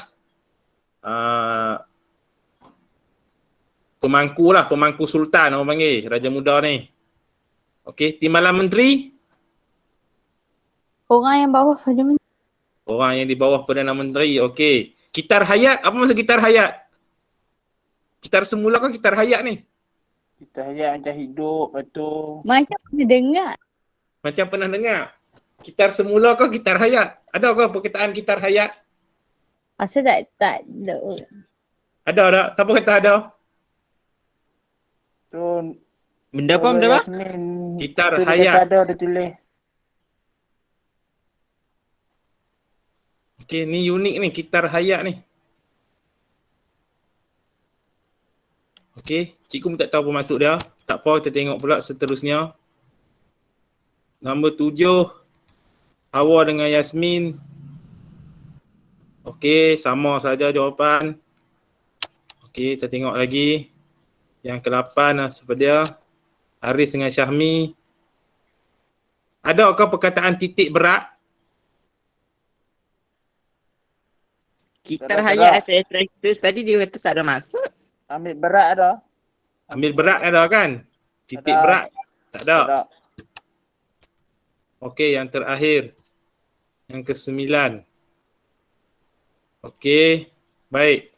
pemangku lah, pemangku sultan orang panggil, raja muda ni. Okey, timbalan menteri, Orang yang bawah pada menteri. orang yang di bawah Perdana Menteri. Okey, kitar hayat, apa maksud kitar hayat? Kitar semula ke kitar hayat ni? Kita hayat macam hidup, lepas tu Macam pernah dengar. Macam pernah dengar. Kitar semula ke kitar hayat? Ada ke perkataan kitar hayat? Asal tak ada. Ada tak? Siapa kata ada? tu Benda apa, benda apa? Yasmin, Kitar tu dia hayat. kata ada dia tulis. Okey, ni unik ni, kitar hayat ni. Okey, cikgu pun tak tahu apa maksud dia. Tak apa, kita tengok pula seterusnya. Nombor 7, Hawa dengan Yasmin. Okey, sama saja jawapan. Okey, kita tengok lagi. Yang ke-8 seperti dia. Haris dengan Syahmi. Adakah perkataan titik berat? Kitar hayat saya traktor tadi dia kata tak ada maksud. Ambil berat ada. Ambil berat ada kan? Titik Ada. berat? Tak ada. Ada. Okey, yang terakhir. Yang ke-9. Okey, baik.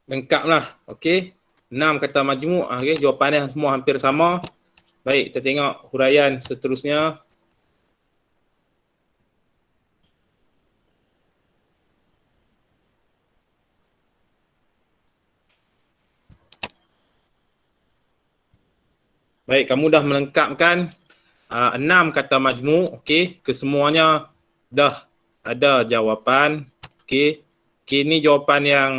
Lengkaplah. Okey. 6 kata majmuk. Okey, jawapannya semua hampir sama. Baik, kita tengok huraian seterusnya. Baik, kamu dah melengkapkan 6 kata majmuk. Okey, kesemuanya dah ada jawapan. Okey. Okey, ni jawapan yang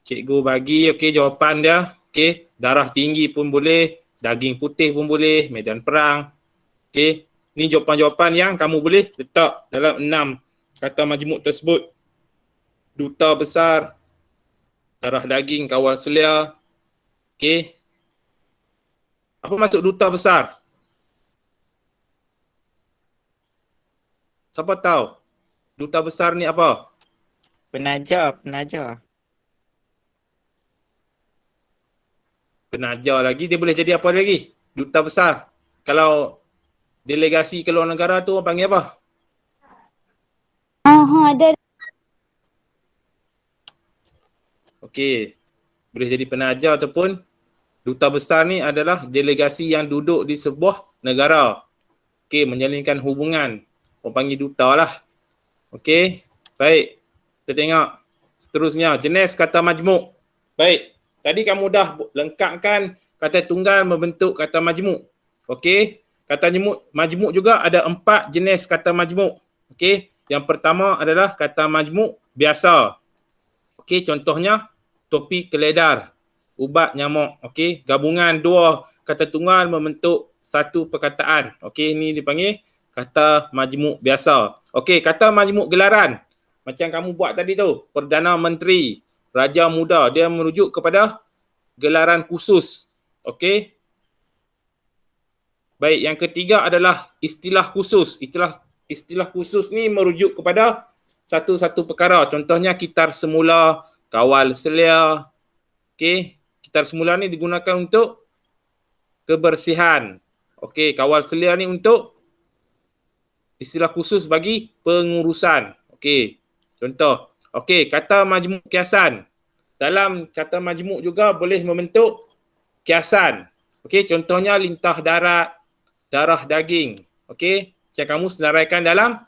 cikgu bagi. Okey, jawapan dia. Okey, darah tinggi pun boleh, daging putih pun boleh, medan perang. Okey, ni jawapan-jawapan yang kamu boleh letak dalam 6 kata majmuk tersebut. Duta besar, darah daging, kawal selia. Okey. Apa maksud duta besar? Siapa tahu? Duta besar ni apa? Penajar. Penajar lagi, dia boleh jadi apa lagi? Duta besar. Kalau delegasi ke luar negara tu orang panggil apa? Ada. Okey. Boleh jadi penajar ataupun duta besar ni adalah delegasi yang duduk di sebuah negara. Okey, menjalinkan hubungan. Orang panggil duta lah. Okey. Baik. Kita tengok seterusnya. Jenis kata majmuk. Baik. Tadi kamu dah lengkapkan kata tunggal membentuk kata majmuk. Okey. Kata majmuk juga ada 4 jenis kata majmuk. Okey. Yang pertama adalah kata majmuk biasa. Okey, contohnya topi keledar, ubat nyamuk. Okey, gabungan 2 kata tunggal membentuk satu perkataan. Okey, ini dipanggil kata majmuk biasa. Okey, kata majmuk gelaran. Macam kamu buat tadi tu, Perdana Menteri, Raja Muda, dia merujuk kepada gelaran khusus. Okey. Baik, yang ketiga adalah istilah khusus. Istilah khusus ni merujuk kepada satu-satu perkara. Contohnya kitar semula, kawal selia. Okey, kitar semula ni digunakan untuk kebersihan. Okey, kawal selia ni untuk istilah khusus bagi pengurusan. Okey, contoh. Okey, kata majmuk kiasan. Dalam kata majmuk juga boleh membentuk kiasan. Okey, contohnya lintah darat, darah daging. Okey, macam kamu senaraikan dalam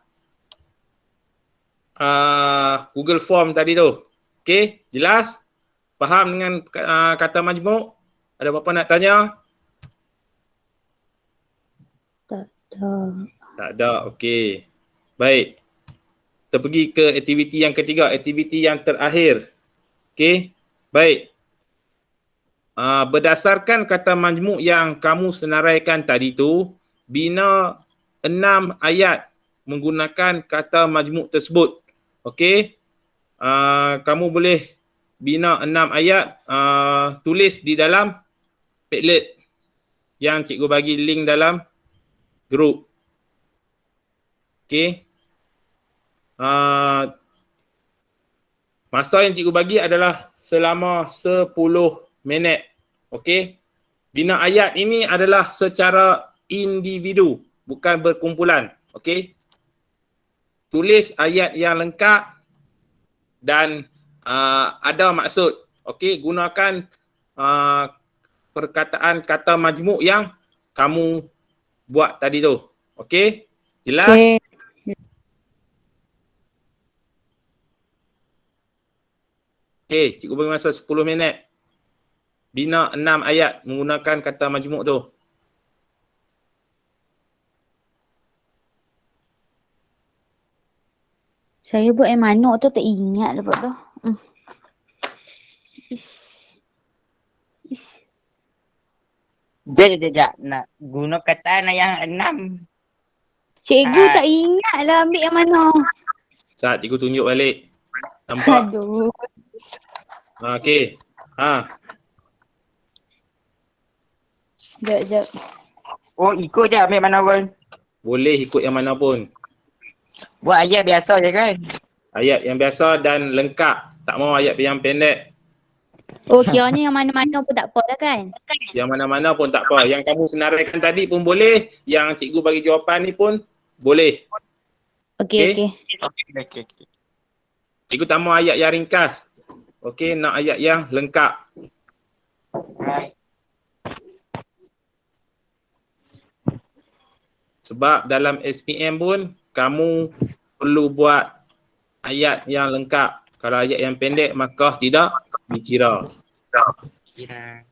Google Form tadi tu. Okey, jelas? Faham dengan kata majmuk? Ada apa-apa nak tanya? Tak. Tak ada. Okey. Baik. Kita pergi ke aktiviti yang ketiga, aktiviti yang terakhir. Okey. Baik. Berdasarkan kata majmuk yang kamu senaraikan tadi tu, bina 6 ayat menggunakan kata majmuk tersebut. Okey. Kamu boleh bina 6 ayat, tulis di dalam Padlet yang cikgu bagi link dalam grup. Okey. Masa yang cikgu bagi adalah selama 10 minit. Okey. Bina ayat ini adalah secara individu, bukan berkumpulan. Okey. Tulis ayat yang lengkap dan ada maksud. Okey, gunakan perkataan kata majmuk yang kamu buat tadi tu. Okey? Jelas? Okey. Okey, cikgu bagi masa 10 minit. Bina 6 ayat menggunakan kata majmuk tu. Saya buat yang mana tu tak ingat dapat dah. Sekejap. Nak guna kata yang 6. Cikgu tak ingat lah ambil yang mana. Saat cikgu tunjuk balik. Nampak? Aduh. Okey. Sekejap. Oh, ikut je ambil mana pun. Boleh ikut yang mana pun. Buat ayat biasa je kan? Ayat yang biasa dan lengkap. Tak mau ayat yang pendek. Oh, kiranya yang mana-mana pun tak apa dah kan? Yang mana-mana pun tak apa. Yang kamu senaraikan tadi pun boleh. Yang cikgu bagi jawapan ni pun boleh. Okey, Okey. okey. Okey. Cikgu tambah ayat yang ringkas. Okey, nak ayat yang lengkap. Sebab dalam SPM pun kamu perlu buat ayat yang lengkap. Kalau ayat yang pendek maka tidak dikira. Kira.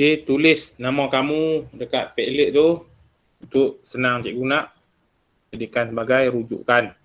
Okey, tulis nama kamu dekat Padlet tu untuk senang cikgu nak jadikan sebagai rujukan.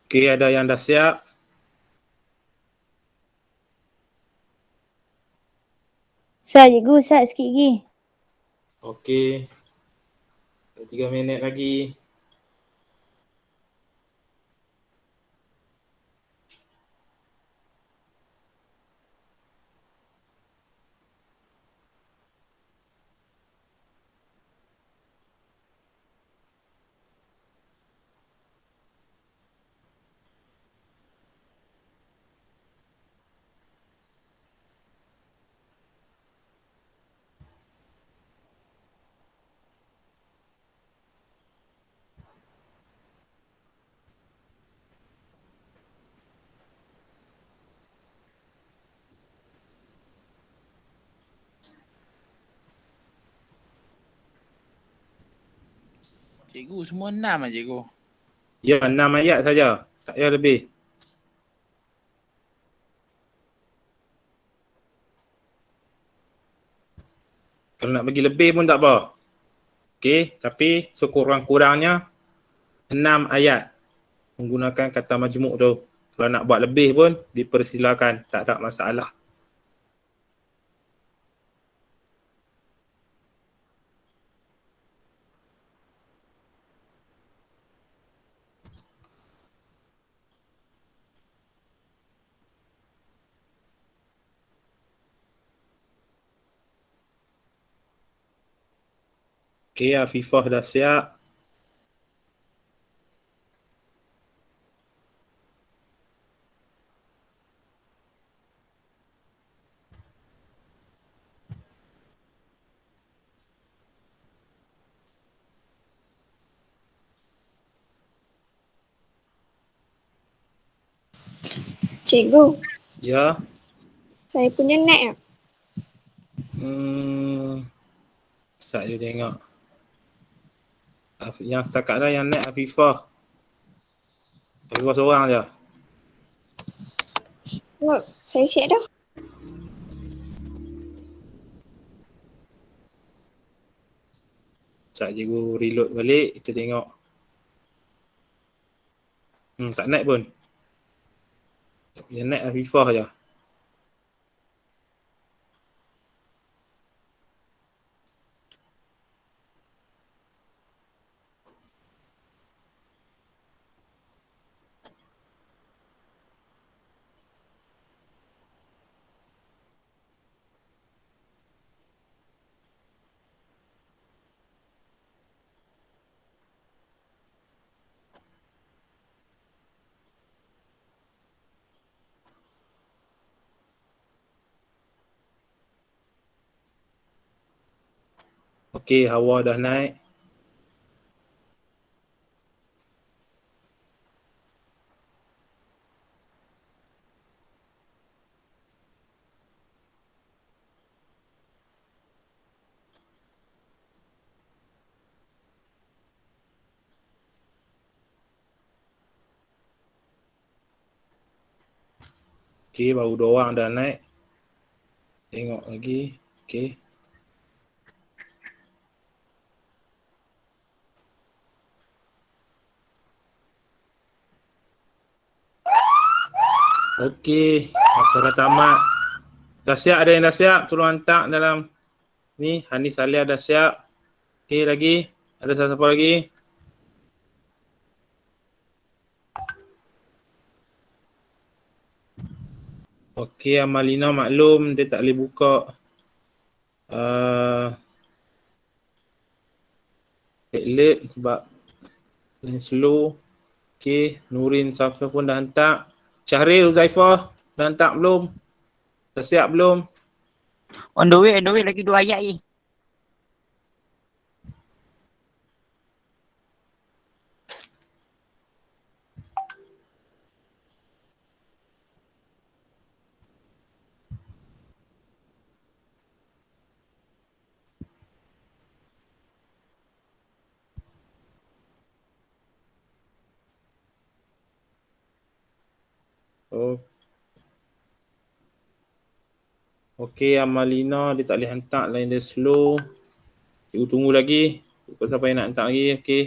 Okey, ada yang dah siap? Ustaz, cikgu, Ustaz sikit lagi. Okey. 3 minit lagi. Cikgu semua 6 lah cikgu. Ya, 6 ayat saja. Tak payah lebih. Kalau nak bagi lebih pun tak apa. Okey, tapi sekurang-kurangnya 6 ayat menggunakan kata majmuk tu. Kalau nak buat lebih pun dipersilakan, tak ada masalah. Okey, Afifah dah siap. Cikgu, Ya. saya punya net. Sat je tengok. Yang setakat dah yang naik Afifah. Afifah seorang je. Tengok, saya siap dah. Sat cikgu reload balik, kita tengok. Tak naik pun. Yang naik Afifah je. Okey, Hawa dah naik. Okey, baru 2 orang dah naik. Tengok lagi. Okey. Okey, masa dah tamat. Dah siap, ada yang dah siap? Tolong hantar dalam ni. Hanis Alia dah siap. Okey, lagi? Ada siapa lagi? Okey, Amalina maklum dia tak boleh buka Padlet sebab dia slow. Okey, Nurin Safa pun dah hantar. Syahril Huzaifah dah hantar belum? Dah siap belum? On the way, lagi 2 ayat ni. Oh. Okey, Amalina dia tak boleh hantar, lain dia slow. Cikgu tunggu lagi. Siapa yang nak hantar lagi? Okey.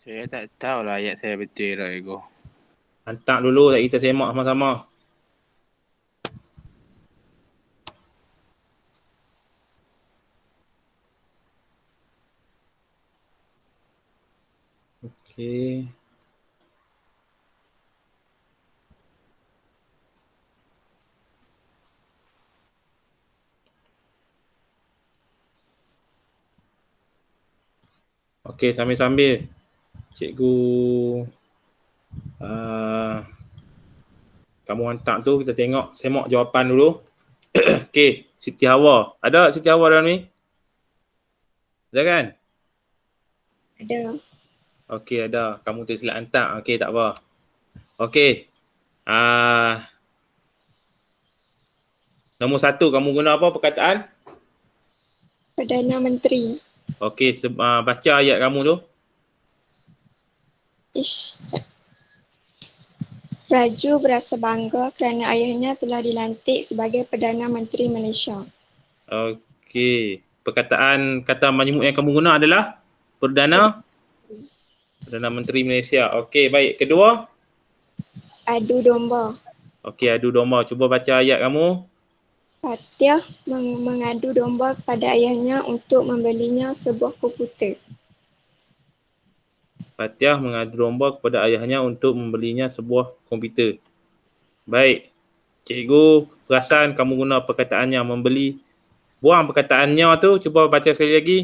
Saya tak tahulah ayat saya betul lah cikgu. Hantar dulu, kita semak sama-sama. Okey. Okey, sambil-sambil cikgu kamu hantar tu, kita tengok, semak jawapan dulu. Okey, Siti Hawa. Ada Siti Hawa dalam ni? Ada kan? Ada. Okey, ada. Kamu tersilap hantar. Okey, tak apa. Okey. Nombor 1, kamu guna apa perkataan? Perdana Menteri. Okey, baca ayat kamu tu. Ish. Raju berasa bangga kerana ayahnya telah dilantik sebagai Perdana Menteri Malaysia. Okey. Perkataan kata majmuk yang kamu guna adalah Perdana Menteri Malaysia. Okey, baik. Kedua? Adu domba. Okey, adu domba. Cuba baca ayat kamu. Fatih mengadu domba kepada ayahnya untuk membelinya sebuah komputer. Fatih mengadu domba kepada ayahnya untuk membelinya sebuah komputer. Baik. Cikgu perasan kamu guna perkataannya membeli. Buang perkataannya tu. Cuba baca sekali lagi.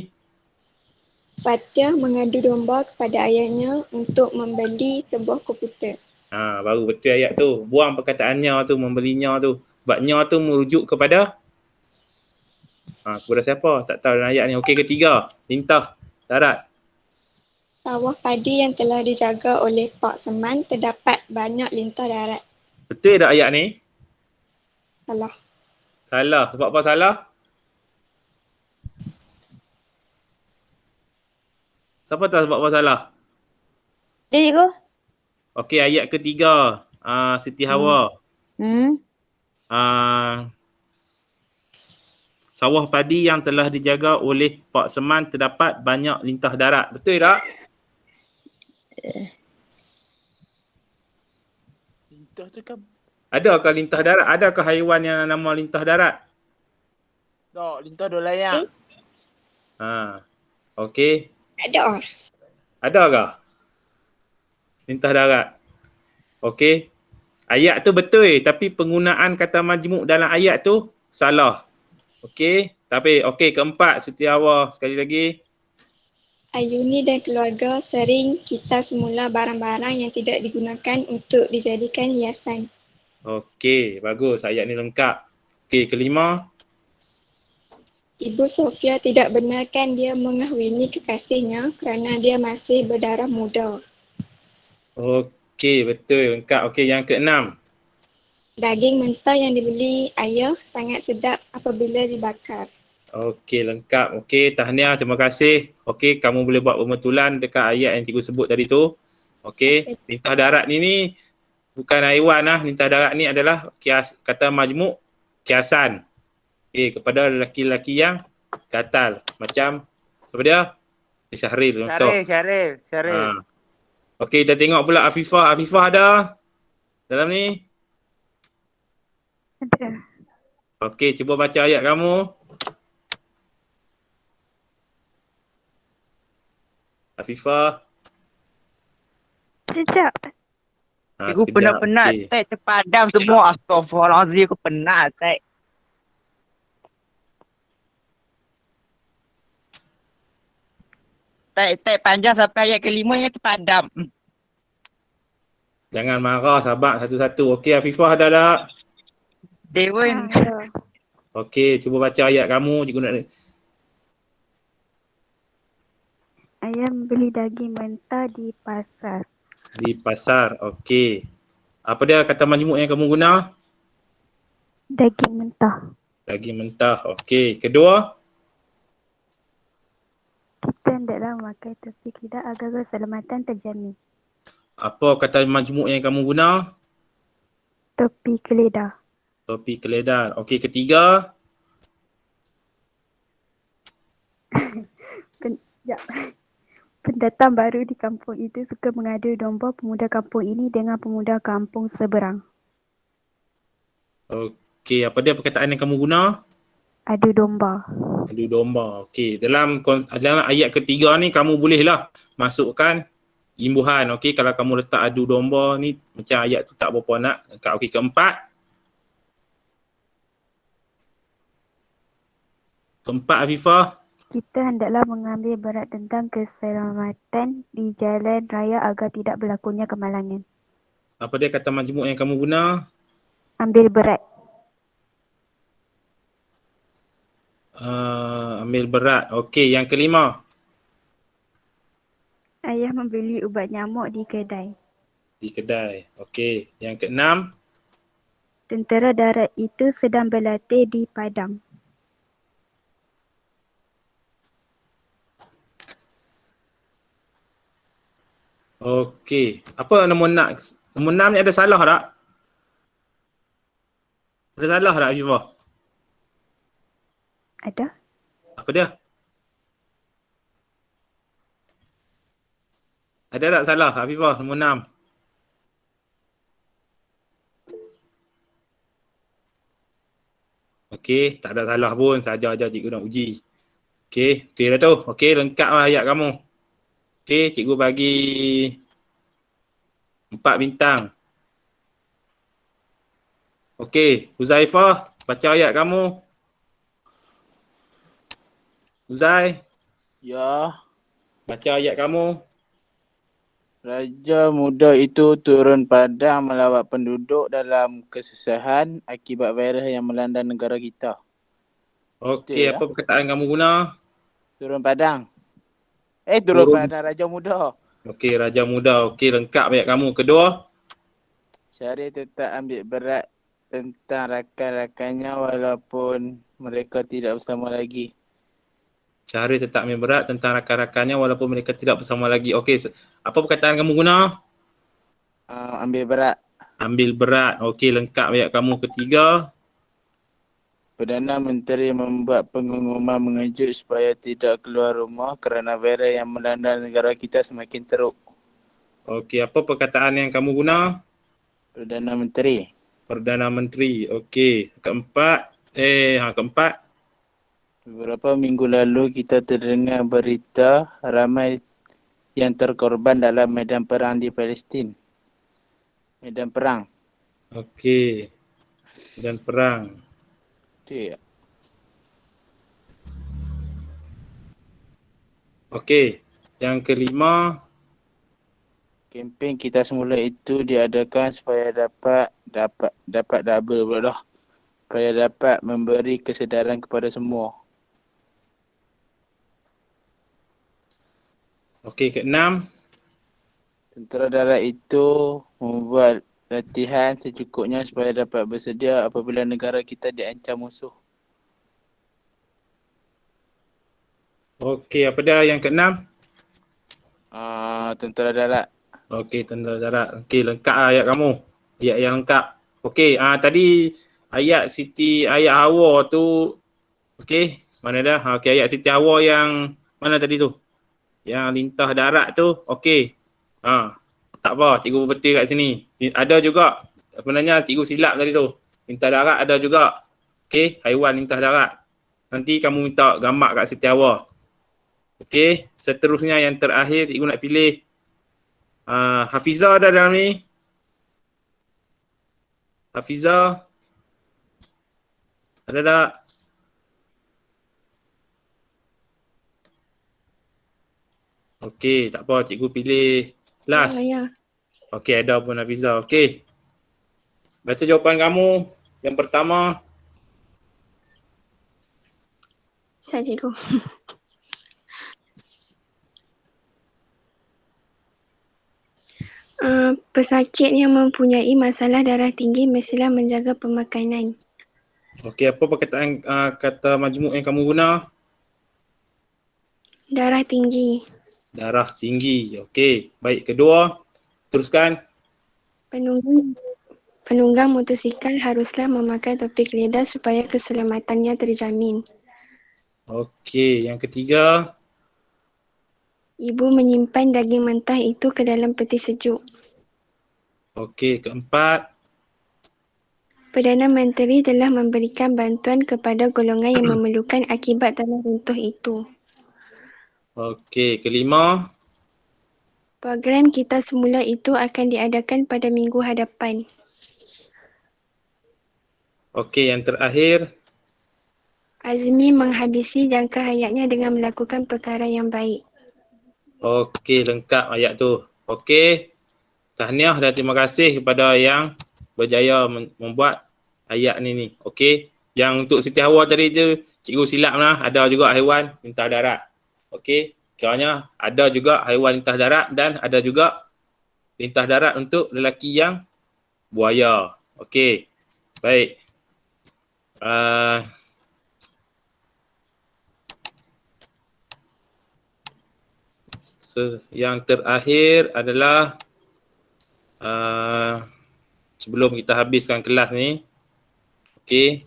Fatih mengadu domba kepada ayahnya untuk membeli sebuah komputer. Baru betul ayat tu. Buang perkataannya tu, membelinya tu. Sebabnya tu merujuk kepada kepada siapa? Tak tahu dalam ayat ni. Okey, ketiga. Lintah darat. Sawah padi yang telah dijaga oleh Pak Seman terdapat banyak lintah darat. Betul tak ayat ni? Salah. Salah. Sebab apa salah? Siapa tahu sebab apa salah? Dia cikgu. Okey, ayat ketiga. Siti Hawa. Sawah padi yang telah dijaga oleh Pak Seman terdapat banyak lintah darat. Betul tak? Lintah tu kan. Adakah lintah darat? Adakah haiwan yang nama lintah darat? Tak, lintah dua layang. Tak Okey. ada. Adakah? Lintah darat. Okey. Ayat tu betul tapi penggunaan kata majmuk dalam ayat tu salah. Okey. Tapi okey, keempat Siti Hawa sekali lagi. Ayuni dan keluarga sering kita semula barang-barang yang tidak digunakan untuk dijadikan hiasan. Okey, bagus. Ayat ni lengkap. Okey, kelima. Ibu Sofia tidak benarkan dia mengahwini kekasihnya kerana dia masih berdarah muda. Okey, betul. Lengkap. Okey, yang keenam. Daging mentah yang dibeli ayah sangat sedap apabila dibakar. Okey, lengkap. Okey, tahniah. Terima kasih. Okey, kamu boleh buat pembetulan dekat ayat yang cikgu sebut tadi tu. Okey, lintah darat ni bukan haiwan lah. Lintah darat ni adalah kata majmuk kiasan. Okey, kepada lelaki-lelaki yang gatal. Macam, siapa dia? Syahril. Syaril. Okey, kita tengok pula Afifah. Afifah ada dalam ni? Ada. Okey, cuba baca ayat kamu. Afifah. Sekejap. Aku Sekejap. penat-penat. Okey. Tak terpadam semua. Astaghfirullahalazim. Aku penat. Tak. Tak panjang sampai ayat kelima yang terpadam. Jangan marah, sabar satu-satu. Okey, Afifah ada tak? Dewan. Okey, cuba baca ayat kamu. Cikgu nak Ayam beli daging mentah di pasar. di pasar. Okey. Apa dia kata majmuk yang kamu guna? Daging mentah. Daging mentah. Okey. Kedua, Kita hendaklah memakai topi lidah agar keselamatan terjamin. apa kata majmuk yang kamu guna? Topi keledar. Topi keledar. Okey, ketiga, Sekejap. Pendatang baru di kampung itu suka mengadu domba pemuda kampung ini dengan pemuda kampung seberang. Okey, apa dia perkataan yang kamu guna? Adu domba. Adu domba. Okey, dalam ayat ketiga ni kamu bolehlah masukkan imbuhan. Okey, kalau kamu letak adu domba ni macam ayat tu tak berapa nak. Okey, keempat. Keempat, Afifah. Kita hendaklah mengambil berat tentang keselamatan di jalan raya agar tidak berlakunya kemalangan. Apa dia kata majmuk yang kamu guna? Ambil berat. Ambil berat. Okey, yang kelima. Ayah membeli ubat nyamuk di kedai. Di kedai. Okey, yang keenam. Tentera darat itu sedang berlatih di padang. Okey, apa nombor 6? Nombor 6 ni ada salah tak? Ada salah tak, Afifah? Ada? Apa dia? Ada tak salah, Afifah, nombor 6? Okey, tak ada salah pun. Saja je cikgu nak uji. Okey, betul dah tu. Okey, lengkaplah ayat kamu. Okey, cikgu bagi 4 bintang. Okey, Huzaifah, baca ayat kamu. Huzai, Ya, baca ayat kamu. Raja muda itu turun padang melawat penduduk dalam kesusahan akibat virus yang melanda negara kita. Okey, Betul, apa perkataan kamu guna? Turun padang. Turun Turun. padang Raja muda. Okey, Raja Muda. Okey, lengkap ayat kamu. Kedua, Syarif tetap ambil berat tentang rakan-rakannya walaupun mereka tidak bersama lagi. Syahrir tetap ambil berat tentang rakan-rakannya walaupun mereka tidak bersama lagi. Okey, apa perkataan kamu guna? Ambil berat. Ambil berat. Okey, lengkap ayat kamu. Ketiga, Perdana Menteri membuat pengumuman mengejut supaya tidak keluar rumah kerana virus yang melanda negara kita semakin teruk. okey, apa perkataan yang kamu guna? Perdana Menteri. Perdana Menteri. Okey, keempat. Beberapa minggu lalu kita terdengar berita ramai yang terkorban dalam medan perang di Palestin. Medan perang. Okey. Dan perang. Betul tak? Okey, yang kelima. Kempen kita semula itu diadakan supaya dapat double pula dah. Supaya dapat memberi kesedaran kepada semua. Okey, keenam. Tentera darat itu membuat latihan secukupnya supaya dapat bersedia apabila negara kita diancam musuh. Okey, apa dia yang keenam? Tentera darat. Okey, tentera darat. Okey, lengkap ayat kamu. Ayat yang lengkap. Okey, tadi ayat Siti, ayat Hawa tu. Okey, mana dah? Okey, ayat Siti Hawa yang mana tadi tu? Yang lintah darat tu. Okey. Tak apa, cikgu betul kat sini. Ada juga. Sebenarnya cikgu silap tadi tu. Lintah darat ada juga. Okey, haiwan lintah darat. Nanti kamu minta gambar kat Siti Hawa. Okey, seterusnya yang terakhir cikgu nak pilih Hafizah ada dalam ni. Hafizah. Ada tak? Okey, tak apa, cikgu pilih last. Ya. Okey, ada pun Hafizah. Okey. Baca jawapan kamu. Yang pertama. Saya cikgu. Pesakit yang mempunyai masalah darah tinggi mestilah menjaga pemakanan. Okey, apa perkataan kata majmuk yang kamu guna? Darah tinggi. Darah tinggi. Okey, baik. Kedua, teruskan. Penunggang motosikal haruslah memakai topik lidah supaya keselamatannya terjamin. Okey, yang ketiga. Ibu menyimpan daging mentah itu ke dalam peti sejuk. Okey, keempat. Perdana Menteri telah memberikan bantuan kepada golongan yang memerlukan akibat tanah runtuh itu. Okey, kelima. Program Kita Semula itu akan diadakan pada minggu hadapan. Okey, yang terakhir. Azmi menghabisi jangka hayatnya dengan melakukan perkara yang baik. Okey, lengkap ayat tu. Okey. Tahniah dan terima kasih kepada yang berjaya membuat ayat ni. Okey. Yang untuk Siti Hawa tadi tu, cikgu silap lah. Ada juga haiwan lintah darat. Okey. Kiranya ada juga haiwan lintah darat dan ada juga lintah darat untuk lelaki yang buaya. Okey. Baik. Yang terakhir adalah sebelum kita habiskan kelas ni. Okey.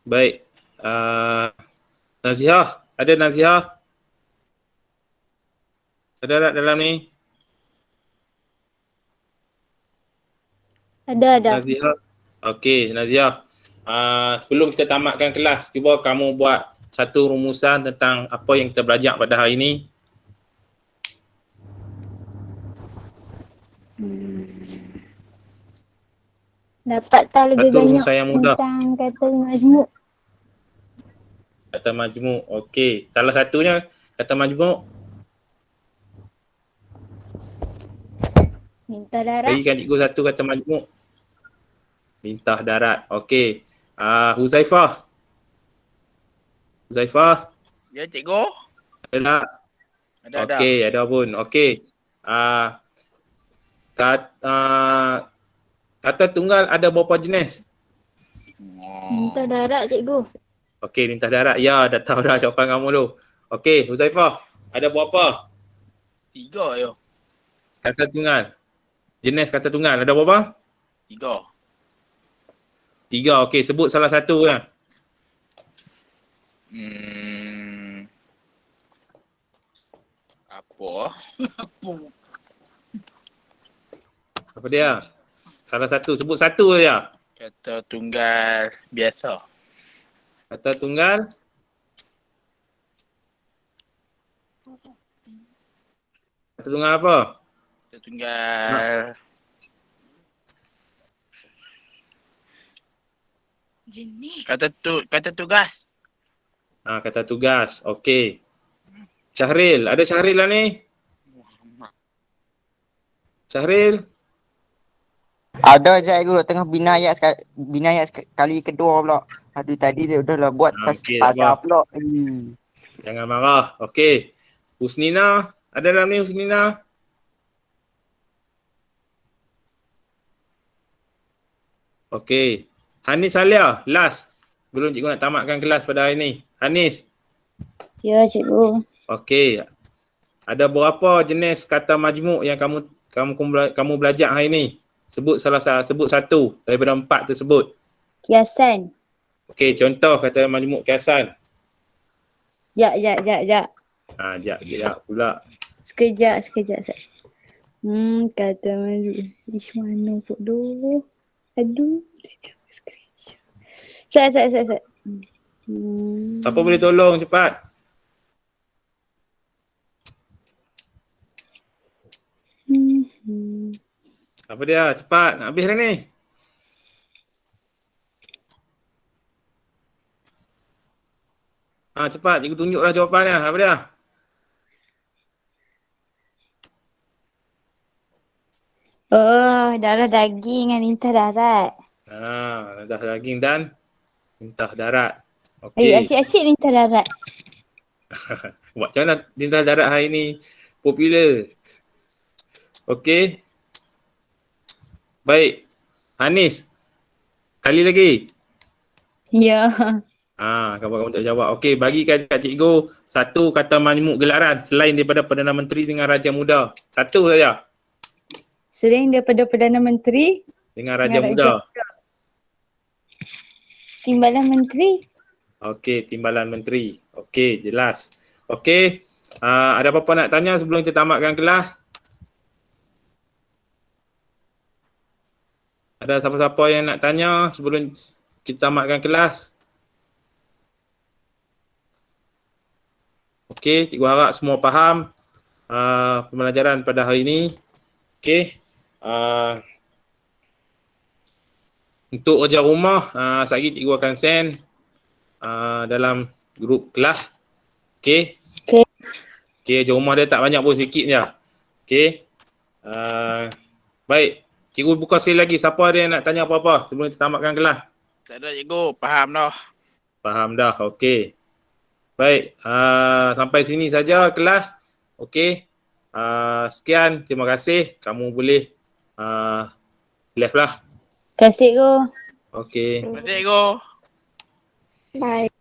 Baik. Nazihah, ada Nazihah? Ada tak dalam ni? Ada. Nazihah. Okey, Nazihah. Sebelum kita tamatkan kelas, cuba kamu buat satu rumusan tentang apa yang kita belajar pada hari ini. Dapat tahu lebih Satu banyak rumusan yang mudah. tentang kata majmuk. Kata majmuk. Okey. Salah satunya kata majmuk. Lintah darat. Bagikan cikgu satu kata majmuk. Lintah darat. Okey. Huzaifah. Huzaifah. Ya, cikgu. Ada tak? Ada. Okey, ada pun. Okey. Kata tunggal ada berapa jenis? Lintah darat, cikgu. Okey, lintah darat. Ya, dah tahu dah jawapan kamu tu. Okey, Huzaifah. Ada berapa? 3 yo. Kata tunggal. Jenis kata tunggal. Ada berapa? 3. 3. Okey, sebut salah satu lah. Apa? Apa dia? Salah satu. Sebut satu saja. Kata tunggal biasa. Kata tunggal. Kata tunggal apa? Kata tunggal kata tugas. Kata tugas. Okey. Syahril. Ada Syahril lah ni? Syahril. Ada cikgu tengah bina ayat kali kedua pula. Aduh tadi dia dah lah buat pas Okey, ada apa? pula. Jangan marah. Okey. Husnina. Ada dalam ni Husnina? Okey. Hanis Alia. Last. Belum cikgu nak tamatkan kelas pada hari ni. Hanis. Ya, cikgu. Okey. Ada berapa jenis kata majmuk yang kamu belajar hari ni? Sebut sebut satu daripada 4 tersebut. Kiasan. Okey, contoh kata majmuk kiasan. Jap. Sekejap pula. Sekejap. Kata majmuk. Ish mana bodoh. Aduh. Screenshot. Sat. Siapa boleh tolong cepat? Apa dia? Cepat. Nak habis dah ni. Cepat. Cikgu tunjuklah jawapannya. Apa dia? Oh, darah daging dengan lintah darat. Lintah daging dan lintah darat. Okey. Asyik-asyik lintah darat. Buat macam mana lintah darat hari ni popular. Okey. Baik. Hanis. Kali lagi. Ya. Kamu tak jawab. Okey, bagikan kat cikgu satu kata majmuk gelaran selain daripada Perdana Menteri dengan Raja Muda. Satu saja. Selain daripada Perdana Menteri Dengan Raja Muda. Timbalan Menteri. Okey, Timbalan Menteri. Okey, jelas. Okey, ada apa-apa nak tanya sebelum kita tamatkan kelas? Ada siapa-siapa yang nak tanya sebelum kita tamatkan kelas? Okey, cikgu harap semua faham pembelajaran pada hari ini. Okey. Untuk kerja rumah, sekejap lagi cikgu akan send dalam grup kelas. Okey. Okey. Okey, kerja rumah dia tak banyak pun, sikit je. Okey. Baik. Cikgu buka sekali lagi. Siapa ada yang nak tanya apa-apa sebelum kita tamatkan kelas? Tak ada cikgu, faham dah. Faham dah. Okey. Baik. Sampai sini saja kelas. Okey. Sekian. Terima kasih. Kamu boleh left lah. Terima kasih, Cikgu. Okey. Terima kasih cikgu. Bye.